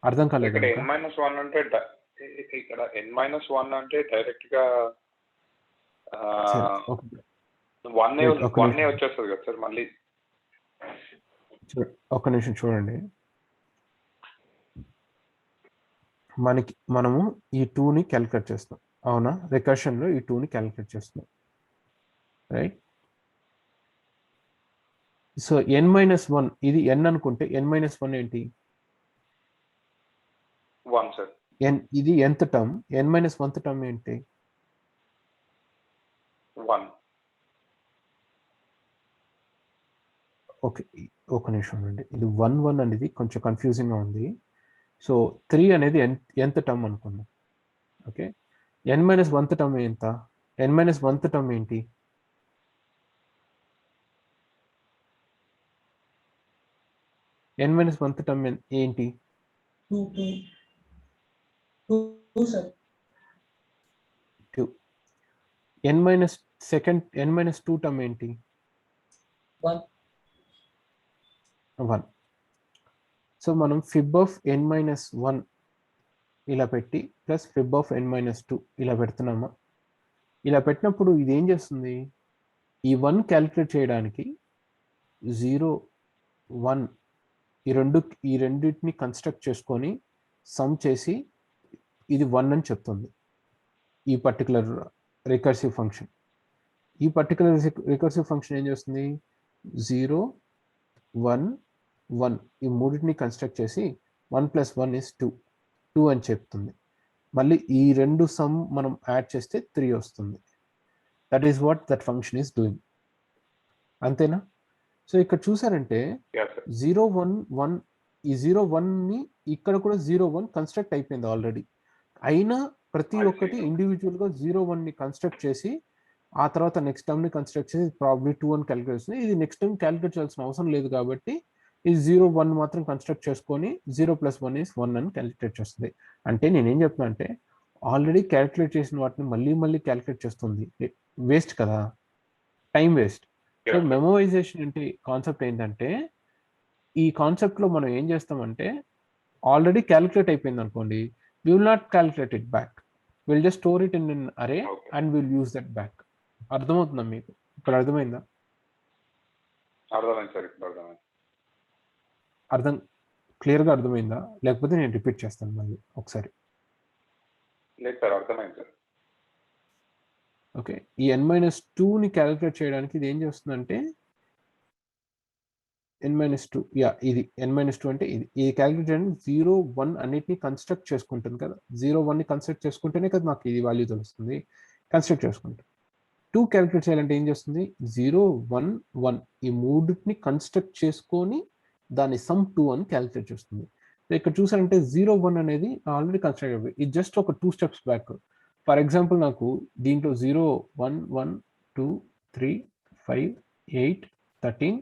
అర్థం కాలేదు? ఇక్కడ n-1 అంటే ఇక్కడ n-1 అంటే డైరెక్ట్ గా 1 వచ్చేస్తుంది కదా సార్. మళ్ళీ ఒక్క నిమిషం చూడండి, మనము ఈ 2ని క్యాలిక్యులేట్ చేస్తాం, అవునా? రికర్షన్లో ఈ 2ని క్యాలిక్యులేట్ చేస్తున్నాం, రైట్? సో n-1 ఇది n అనుకుంటే n-1 ఏంటి, 1 సార్. ఇది nth టర్మ్, n-1th టర్మ్ ఏంటి, 1. ఓకే, ఒక నిమిషం అండి, ఇది 1 అనేది కొంచెం కన్ఫ్యూజింగ్గా ఉంది. సో 3 అనేది nth టర్మ్ అనుకుందాం. ఓకే, n-1th టర్మ్ ఎంత, n-1th టర్మ్ ఏంటి, n-1th టర్మ్ ఏంటి, 2 సార్. 2. n-2 టర్మ్ ఏంటి, 1. సో మనం ఫిబ్ ఆఫ్ n-1 ఇలా పెట్టి ప్లస్ ఫిబ్ ఆఫ్ n-2 ఇలా పెడుతున్నామా? ఇలా పెట్టినప్పుడు ఇది ఏం చేస్తుంది, ఈ 1 క్యాలిక్యులేట్ చేయడానికి 0, 1 ఈ రెండింటిని కన్స్ట్రక్ట్ చేసుకొని సమ్ చేసి ఇది 1 అని చెప్తుంది ఈ పర్టికులర్ రికర్సివ్ ఫంక్షన్. ఈ పర్టికులర్ రికర్సివ్ ఫంక్షన్ ఏం చేస్తుంది, 0, 1, 1 ఈ మూడింటిని కన్స్ట్రక్ట్ చేసి 1 + 1 = 2 అని చెప్తుంది. మళ్ళీ ఈ రెండు సమ్ మనం యాడ్ చేస్తే 3 వస్తుంది, that is what that function is doing. అంతేనా? సో ఇక్కడ చూసారంటే Yeah, sir. 0 1 1 ఈ 0 1ని ఇక్కడ కూడా 0 1 కన్స్ట్రక్ట్ అయిపోయింది ఆల్రెడీ. అయినా ప్రతి I ఒక్కటి see. ఇండివిజువల్ గా 0 1ని కన్స్ట్రక్ట్ చేసి ఆ తర్వాత నెక్స్ట్ టర్మ్ ని కన్స్ట్రక్ట్ చేసి ప్రాబ్లీ 2 అని క్యాలిక్యులేట్ చేస్తుంది. ఇది నెక్స్ట్ టర్మ్ క్యాలిక్యులేట్ చేయాల్సిన అవసరం లేదు కాబట్టి ఈ 0 1 మాత్రం కన్స్ట్రక్ట్ చేసుకొని 0 + 1 = 1 అని క్యాలిక్యులేట్ చేస్తుంది. అంటే నేనేం చెప్తున్నా అంటే ఆల్రెడీ క్యాలిక్యులేట్ చేసిన వాటిని మళ్ళీ మళ్ళీ క్యాలిక్యులేట్ చేస్తుంది. వేస్ట్ కదా, time waste. So Yeah, sir. మెమోరైజేషన్ అంటే కాన్సెప్ట్ ఏంటంటే ఈ కాన్సెప్ట్ లో మనం ఏం చేస్తామంటే ఆల్రెడీ క్యాలిక్యులేట్ అయిపోయింది అనుకోండి, we will not calculate it back, we'll just store it in an array Okay. and we'll use that back. అర్థమవుతుందా మీకు? ఇప్పుడు అర్థమైందా? అర్థమైంది సార్, ఇప్పుడు అర్థమైంది. అర్థం క్లియర్గా అర్థమైందా? లేకపోతే నేను రిపీట్ చేస్తాను మళ్ళీ ఒకసారి. లేదు సార్, అర్థమైంది సార్. ఓకే, ఈ n-2ని క్యాలిక్యులేట్ చేయడానికి ఇది ఏం చేస్తుందంటే n-2 ఇది n-2 అంటే ఇది క్యాలిక్యులేట్ చేయడానికి 0 1 అన్నిటిని కన్స్ట్రక్ట్ చేసుకుంటుంది కదా. 0 1ని కన్స్ట్రక్ట్ చేసుకుంటేనే కదా నాకు ఇది వాల్యూ తెలుస్తుంది. కన్స్ట్రక్ట్ చేసుకుంటాం. 2 క్యాలిక్యులేట్ చేయాలంటే ఏం చేస్తుంది? 0 1 1 ఈ మూడింటిని కన్స్ట్రక్ట్ చేసుకొని దాని సమ్ 2 అని క్యాలిక్యులేట్ చేస్తుంది. ఇక్కడ చూసారంటే 0 1 అనేది ఆల్రెడీ కన్స్ట్రక్ట్ అయిపోయి ఇది జస్ట్ ఒక 2 స్టెప్స్ బ్యాక్. ఫర్ ఎగ్జాంపుల్ నాకు దీంట్లో 0 1 1 2 3 5 8 13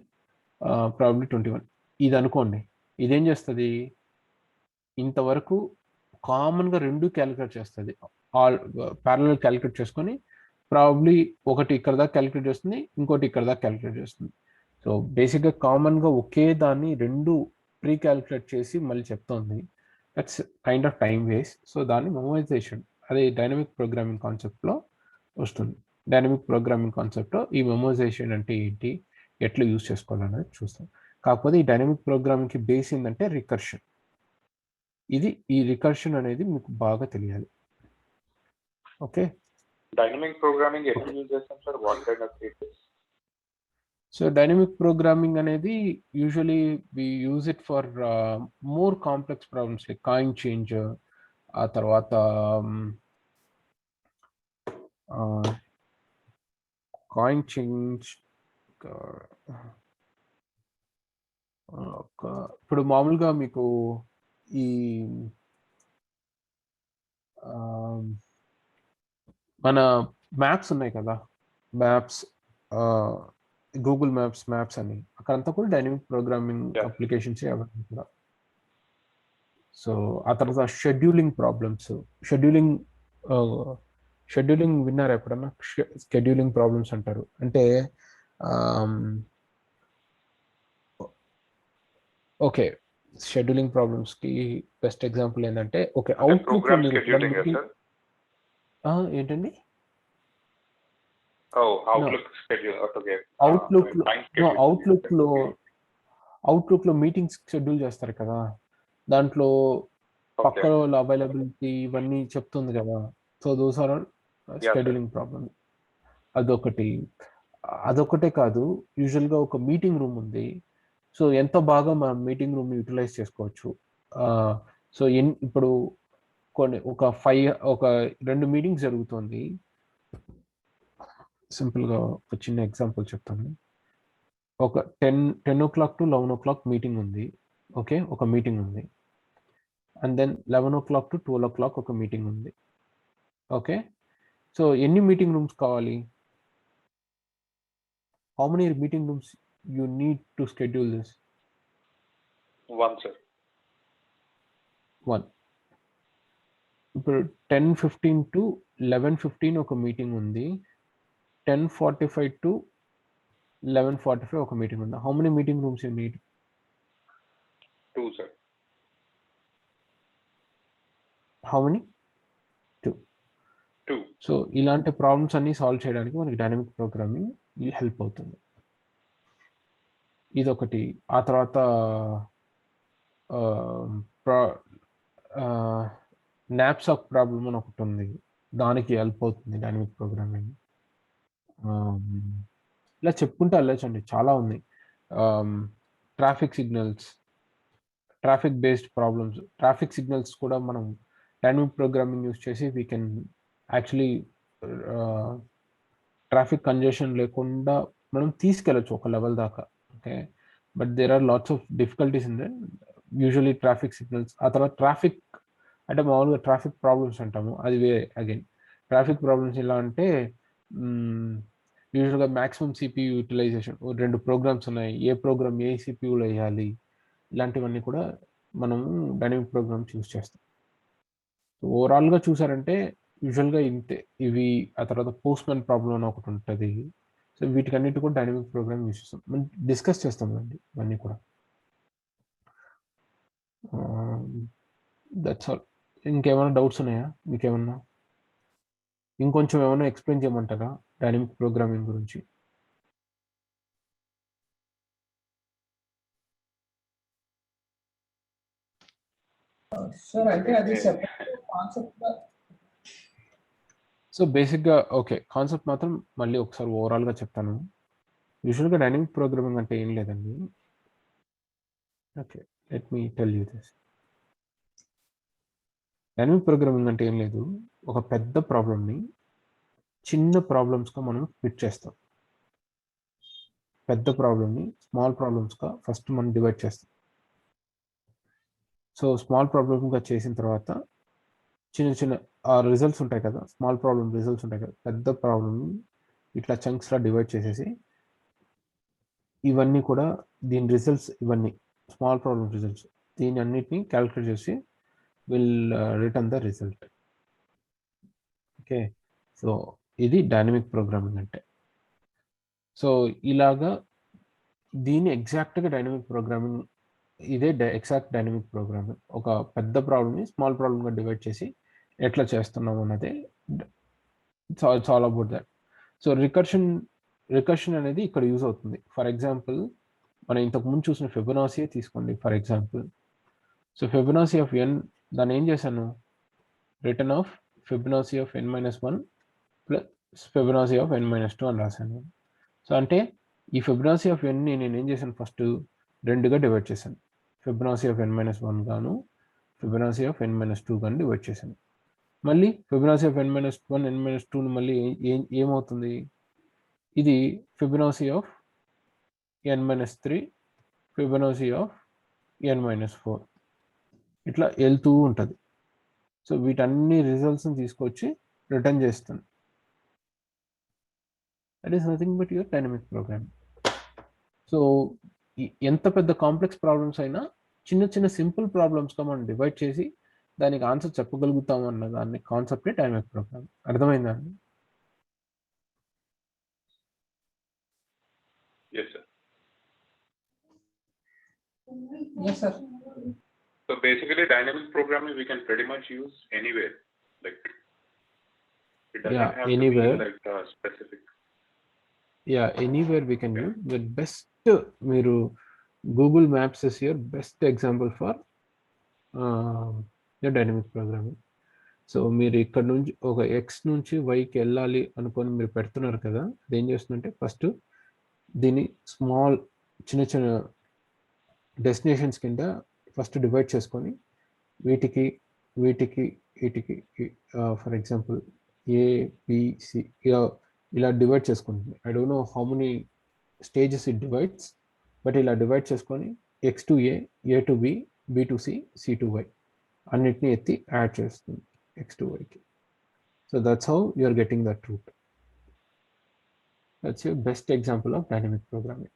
ప్రాబ్లీ 21 ఇది అనుకోండి. ఇదేం చేస్తుంది? ఇంతవరకు కామన్గా రెండు క్యాలిక్యులేట్ చేస్తుంది. ఆల్ ప్యారలల్ క్యాలిక్యులేట్ చేసుకొని ప్రాబ్లీ ఒకటి ఇక్కడ దాకా క్యాలిక్యులేట్ చేస్తుంది, ఇంకోటి ఇక్కడ దాకా క్యాలిక్యులేట్ చేస్తుంది. సో బేసిక్గా కామన్గా ఒకే దాన్ని రెండు ప్రీ క్యాలిక్యులేట్ చేసి మళ్ళీ చెప్తుంది. That's kind of time waste. So దాన్ని మెమోరైజేషన్, అదే డైనమిక్ ప్రోగ్రామింగ్ కాన్సెప్ట్లో వస్తుంది. డైనమిక్ ప్రోగ్రామింగ్ కాన్సెప్ట్లో ఈ మెమోరైజేషన్ అంటే ఏంటి, ఎట్లా యూజ్ చేసుకోవాలనేది చూస్తాం. కాకపోతే ఈ డైనమిక్ ప్రోగ్రామింగ్కి బేస్ ఏంటంటే రికర్షన్. ఈ రికర్షన్ అనేది మీకు బాగా తెలియాలి. ఓకే, డైనమిక్ ప్రోగ్రామింగ్ ఎప్పుడు యూజ్ చేస్తాం sir? What kind of cases? So dynamic programming అనేది usually we use it for more complex problems like coin change, ఆ తర్వాత కాయిన్ చేంజ్ ఇప్పుడు మామూలుగా మీకు ఈ మన మ్యాప్స్ ఉన్నాయి కదా, మ్యాప్స్, గూగుల్ మ్యాప్స్ అని, అక్కడంతా కూడా డైనమిక్ ప్రోగ్రామింగ్ అప్లికేషన్స్ అవన్నీ కూడా. సో ఆ తర్వాత షెడ్యూలింగ్ ప్రాబ్లమ్స్, షెడ్యూలింగ్ విన్నారా ఎప్పుడన్నా? షెడ్యూలింగ్ ప్రాబ్లమ్స్ అంటారు. అంటే ఓకే, షెడ్యూలింగ్ ప్రాబ్లమ్స్ కి బెస్ట్ ఎగ్జాంపుల్ ఏంటంటే ఓకే, అవుట్లుక్ లో మీరు ఏంటండి? అవుట్లుక్ లో మీటింగ్స్ షెడ్యూల్ చేస్తారు కదా, దాంట్లో పక్క వాళ్ళ అవైలబిలిటీ ఇవన్నీ చెప్తుంది కదా. So those are scheduling problem. అదొకటే కాదు, యూజువల్గా ఒక మీటింగ్ రూమ్ ఉంది. సో ఎంత బాగా మనం మీటింగ్ రూమ్ యూటిలైజ్ చేసుకోవచ్చు. సో ఇప్పుడు ఒక 2 మీటింగ్స్ జరుగుతుంది. సింపుల్గా ఒక చిన్న ఎగ్జాంపుల్ చెప్తాను. ఒక 10 o'clock to 11 o'clock మీటింగ్ ఉంది. ఓకే, ఒక మీటింగ్ ఉంది. And then 11 o'clock to 12 o'clock ఒక మీటింగ్ ఉంది. ఓకే, సో ఎన్ని మీటింగ్ రూమ్స్ కావాలి? How many meeting rooms you need to schedule this? 1 sir. 1. ఇప్పుడు 10:15 to 11:15 ఒక మీటింగ్ ఉంది. 10:45 to 11:45 ఒక మీటింగ్ ఉంది. How many meeting rooms you need? 2 sir. How many? 2. So ఇలాంటి ప్రాబ్లమ్స్ అన్ని సాల్వ్ చేయడానికి మనకి డైనమిక్ ప్రోగ్రామింగ్ హెల్ప్ అవుతుంది. ఇదొకటి. ఆ తర్వాత నాప్సాక్ ప్రాబ్లమ్ అని ఒకటి ఉంది, దానికి హెల్ప్ అవుతుంది డైనమిక్ ప్రోగ్రామింగ్. ఇలా చెప్పుకుంటే వెళ్ళొచ్చండి, చాలా ఉన్నాయి. Traffic based problems, traffic signals కూడా మనం డైనమిక్ ప్రోగ్రామింగ్ యూస్ చేసి we can actually traffic congestion లేకుండా మనం తీసుకెళ్ళచ్చు ఒక లెవెల్ దాకా. Okay, but there are lots of difficulties in that. Usually traffic signals, ఆ తర్వాత ట్రాఫిక్ అంటే మామూలుగా ట్రాఫిక్ ప్రాబ్లమ్స్ అంటాము, అది వేరే. అగైన్ ట్రాఫిక్ ప్రాబ్లమ్స్ ఎలా అంటే యూజువల్గా మ్యాక్సిమం సిపియూ యూటిలైజేషన్, 2 ప్రోగ్రామ్స్ ఉన్నాయి, ఏ ప్రోగ్రామ్ ఏ సిపియూలో వేయాలి, ఇలాంటివన్నీ కూడా మనము డైనమిక్ ప్రోగ్రామ్స్ యూస్ చేస్తాం. ఓవరాల్గా చూసారంటే యూజువల్గా ఇంతే ఇవి. ఆ తర్వాత పోస్ట్ మ్యాన్ ప్రాబ్లం అని ఒకటి ఉంటుంది. సో వీటికన్నిటి కూడా డైనమిక్ ప్రోగ్రామ్ యూస్ చేస్తాం, మనం డిస్కస్ చేస్తామండి ఇవన్నీ కూడా. That's all. ఇంకేమైనా డౌట్స్ ఉన్నాయా మీకేమన్నా? ఇంకొంచెం ఏమైనా ఎక్స్ప్లెయిన్ చేయమంటారా డైనమిక్ ప్రోగ్రామింగ్ గురించి? సార్ అయితే అది సెపరేట్ కాన్సెప్ట్. సో బేసిక్గా ఓకే, కాన్సెప్ట్ మాత్రం మళ్ళీ ఒకసారి ఓవరాల్గా చెప్తాను. యూజువల్గా డైనమిక్ ప్రోగ్రామింగ్ అంటే ఏం లేదండి. Okay, let me tell you this. Dynamic programming అంటే ఏం లేదు, ఒక పెద్ద ప్రాబ్లమ్ని చిన్న ప్రాబ్లమ్స్గా మనం స్ప్లిట్ చేస్తాం. పెద్ద ప్రాబ్లమ్ని స్మాల్ ప్రాబ్లమ్స్గా ఫస్ట్ మనం డివైడ్ చేస్తాం. సో స్మాల్ ప్రాబ్లమ్గా చేసిన తర్వాత చిన్న చిన్న రిజల్ట్స్ ఉంటాయి కదా, స్మాల్ ప్రాబ్లమ్ రిజల్ట్స్ ఉంటాయి కదా, పెద్ద ప్రాబ్లమ్ని ఇట్లా చంక్స్లా డివైడ్ చేసేసి ఇవన్నీ కూడా దీని రిజల్ట్స్, ఇవన్నీ స్మాల్ ప్రాబ్లమ్ రిజల్ట్స్, దీని అన్నిటిని క్యాలిక్యులేట్ చేసి will return the result. Okay, so ఇది డైనమిక్ ప్రోగ్రామింగ్ అంటే. సో ఇలాగా దీన్ని ఎగ్జాక్ట్గా డైనమిక్ ప్రోగ్రామింగ్, ఇదే ఎగ్జాక్ట్ డైనమిక్ ప్రోగ్రామింగ్. ఒక పెద్ద ప్రాబ్లమ్ని స్మాల్ ప్రాబ్లమ్గా డివైడ్ చేసి ఎట్లా చేస్తున్నాం అన్నదే it's all about that. So recursion అనేది ఇక్కడ యూజ్ అవుతుంది. ఫర్ ఎగ్జాంపుల్ మనం ఇంతకు ముందు చూసిన ఫిబొనాసీ తీసుకోండి for example. So Fibonacci of n, దాన్ని ఏం చేశాను, return of Fibonacci of n-1 plus Fibonacci of n-2 అని రాశాను. సో అంటే ఈ ఫిబొనాసీ ఆఫ్ ఎన్ని నేను ఏం చేశాను, ఫస్ట్ 2గా డివైడ్ చేశాను. ఫిబొనాసీ ఆఫ్ n-1 గాను ఫిబొనాసీ ఆఫ్ n-2 గాను డివైడ్ చేశాను. మళ్ళీ ఫిబొనాసీ ఆఫ్ n-1 n-2 మళ్ళీ ఏమవుతుంది, ఇది ఫిబొనాసీ ఆఫ్ n-3 ఫిబొనాసీ ఆఫ్ n-4 ఇట్లా వెళ్తూ ఉంటుంది. సో వీటన్ని రిజల్ట్స్ని తీసుకొచ్చి రిటర్న్ చేస్తాను. That is nothing but your dynamic program. So ఎంత పెద్ద కాంప్లెక్స్ ప్రాబ్లమ్స్ అయినా చిన్న చిన్న సింపుల్ ప్రాబ్లమ్స్గా మనం డివైడ్ చేసి దానికి ఆన్సర్ చెప్పగలుగుతాం అన్న దాన్ని కాన్సెప్టే డైనమిక్ ప్రోగ్రామ్. అర్థమైందా అండి? Yes, sir. Yes, sir. So basically, dynamic programming we can pretty much use anywhere. Like it doesn't have anywhere. to be like specific. Yeah, anywhere we can use. The best, మీరు Google Maps is your best example for your dynamic programming. So మీరు ఇక్కడ నుంచి ఒక X నుంచి వైకి వెళ్ళాలి అనుకొని మీరు పెడుతున్నారు కదా, అది ఏం చేస్తుందంటే ఫస్ట్ దీన్ని స్మాల్ చిన్న చిన్న డెస్టినేషన్స్ కింద ఫస్ట్ డివైడ్ చేసుకొని వీటికి వీటికి వీటికి ఫర్ ఎగ్జాంపుల్ ఏబిసి ఇలా డివైడ్ చేసుకుంటుంది. I don't know how many stages it divides, but ఇలా డివైడ్ చేసుకొని X to A, A to B, B to C, C to Y అన్నిటిని ఎత్తి యాడ్ చేస్తుంది ఎక్స్ టు వైకి. So that's how you are getting that route. That's your best example of dynamic programming.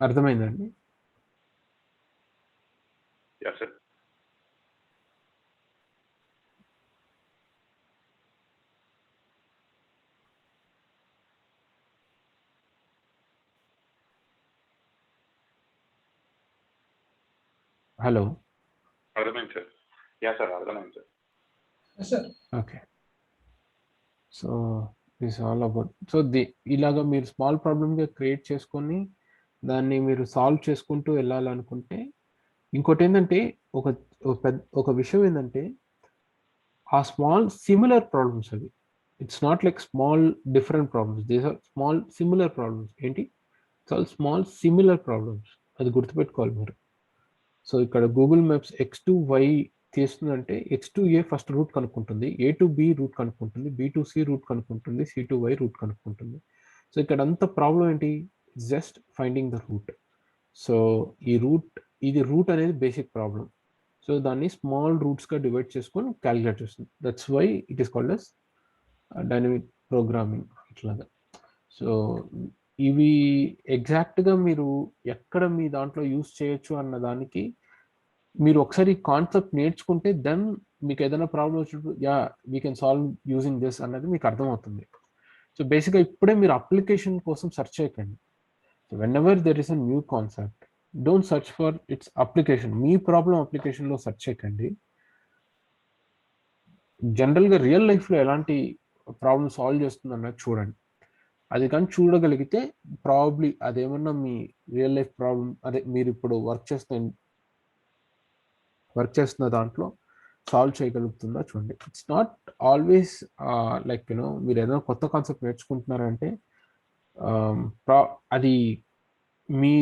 అర్థమైందండి? Yes, sir. Hello, అర్థమైంది sir. Yeah sir, అర్థమైంది sir. Yes, sir. Okay. So this all about. So ఇలాగా మీరు small ప్రాబ్లమ్గా create చేసుకొని దాన్ని మీరు solve చేసుకుంటూ వెళ్ళాలనుకుంటే, ఇంకోటి ఏంటంటే ఒక విషయం ఏంటంటే ఆ స్మాల్ సిమిలర్ ప్రాబ్లమ్స్ అవి. It's not like small different problems, these are small similar problems. ఏంటి, చాలా స్మాల్ సిమిలర్ ప్రాబ్లమ్స్, అది గుర్తుపెట్టుకోవాలి మీరు. సో ఇక్కడ Google Maps X to Y చేస్తుందంటే X to A first route కనుక్కుంటుంది, ఏ టు బి రూట్ కనుక్కుంటుంది, బి టు సి రూట్ కనుక్కుంటుంది, సి టు వై రూట్ కనుక్కుంటుంది. సో ఇక్కడ అంత ప్రాబ్లం ఏంటి, just finding the route. So ఇది రూట్ అనేది బేసిక్ ప్రాబ్లం. సో దాన్ని స్మాల్ రూట్స్గా డివైడ్ చేసుకొని క్యాలిక్యులేట్ చేస్తుంది. That's why it is called as dynamic programming ఇట్లాగా. సో ఇవి ఎగ్జాక్ట్గా మీరు ఎక్కడ మీ దాంట్లో యూస్ చేయొచ్చు అన్న దానికి మీరు ఒకసారి కాన్సెప్ట్ నేర్చుకుంటే దెన్ మీకు ఏదైనా ప్రాబ్లం వచ్చినప్పుడు we can solve using this అన్నది మీకు అర్థమవుతుంది. సో బేసిక్గా ఇప్పుడే మీరు అప్లికేషన్ కోసం సెర్చ్ చేయకండి. So when ever there is a new concept, don't search for it's application. Me problem అప్లికేషన్లో సెర్చ్ చేయకండి. జనరల్గా రియల్ లైఫ్లో ఎలాంటి ప్రాబ్లమ్ సాల్వ్ చేస్తుంది అన్నది చూడండి. అది కానీ చూడగలిగితే ప్రాబ్లీ అదేమన్నా మీ రియల్ లైఫ్ ప్రాబ్లం, అదే మీరు ఇప్పుడు వర్క్ చేస్తున్న దాంట్లో సాల్వ్ చేయగలుగుతుందా చూడండి. ఇట్స్ నాట్ ఆల్వేస్ లైక్ మీరు ఏదైనా కొత్త కాన్సెప్ట్ నేర్చుకుంటున్నారంటే అది మీ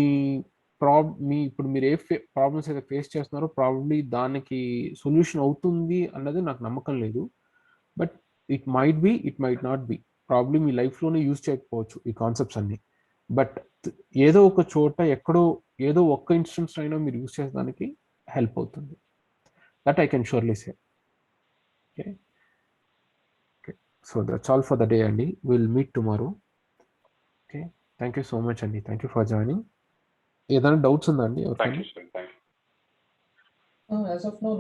ఇప్పుడు మీరు ఏ ప్రాబ్లమ్స్ అయితే ఫేస్ చేస్తున్నారో ప్రాబ్లీ దానికి సొల్యూషన్ అవుతుంది అన్నది నాకు నమ్మకం లేదు. But it might be, it might not be. Probably మీ లైఫ్లోనే యూజ్ చేయకపోవచ్చు ఈ కాన్సెప్ట్స్ అన్ని. బట్ ఏదో ఒక చోట ఎక్కడో ఏదో ఒక్క ఇన్స్టెన్స్ అయినా మీరు యూజ్ చేసేదానికి హెల్ప్ అవుతుంది. That I can surely say. Okay, so that's all for the day అండి. Will meet tomorrow. Okay, thank you so much అండి. Thank you for joining. ఏదైనా డౌట్స్ ఉందా అండి? Thank you sir. Thank you. As of now,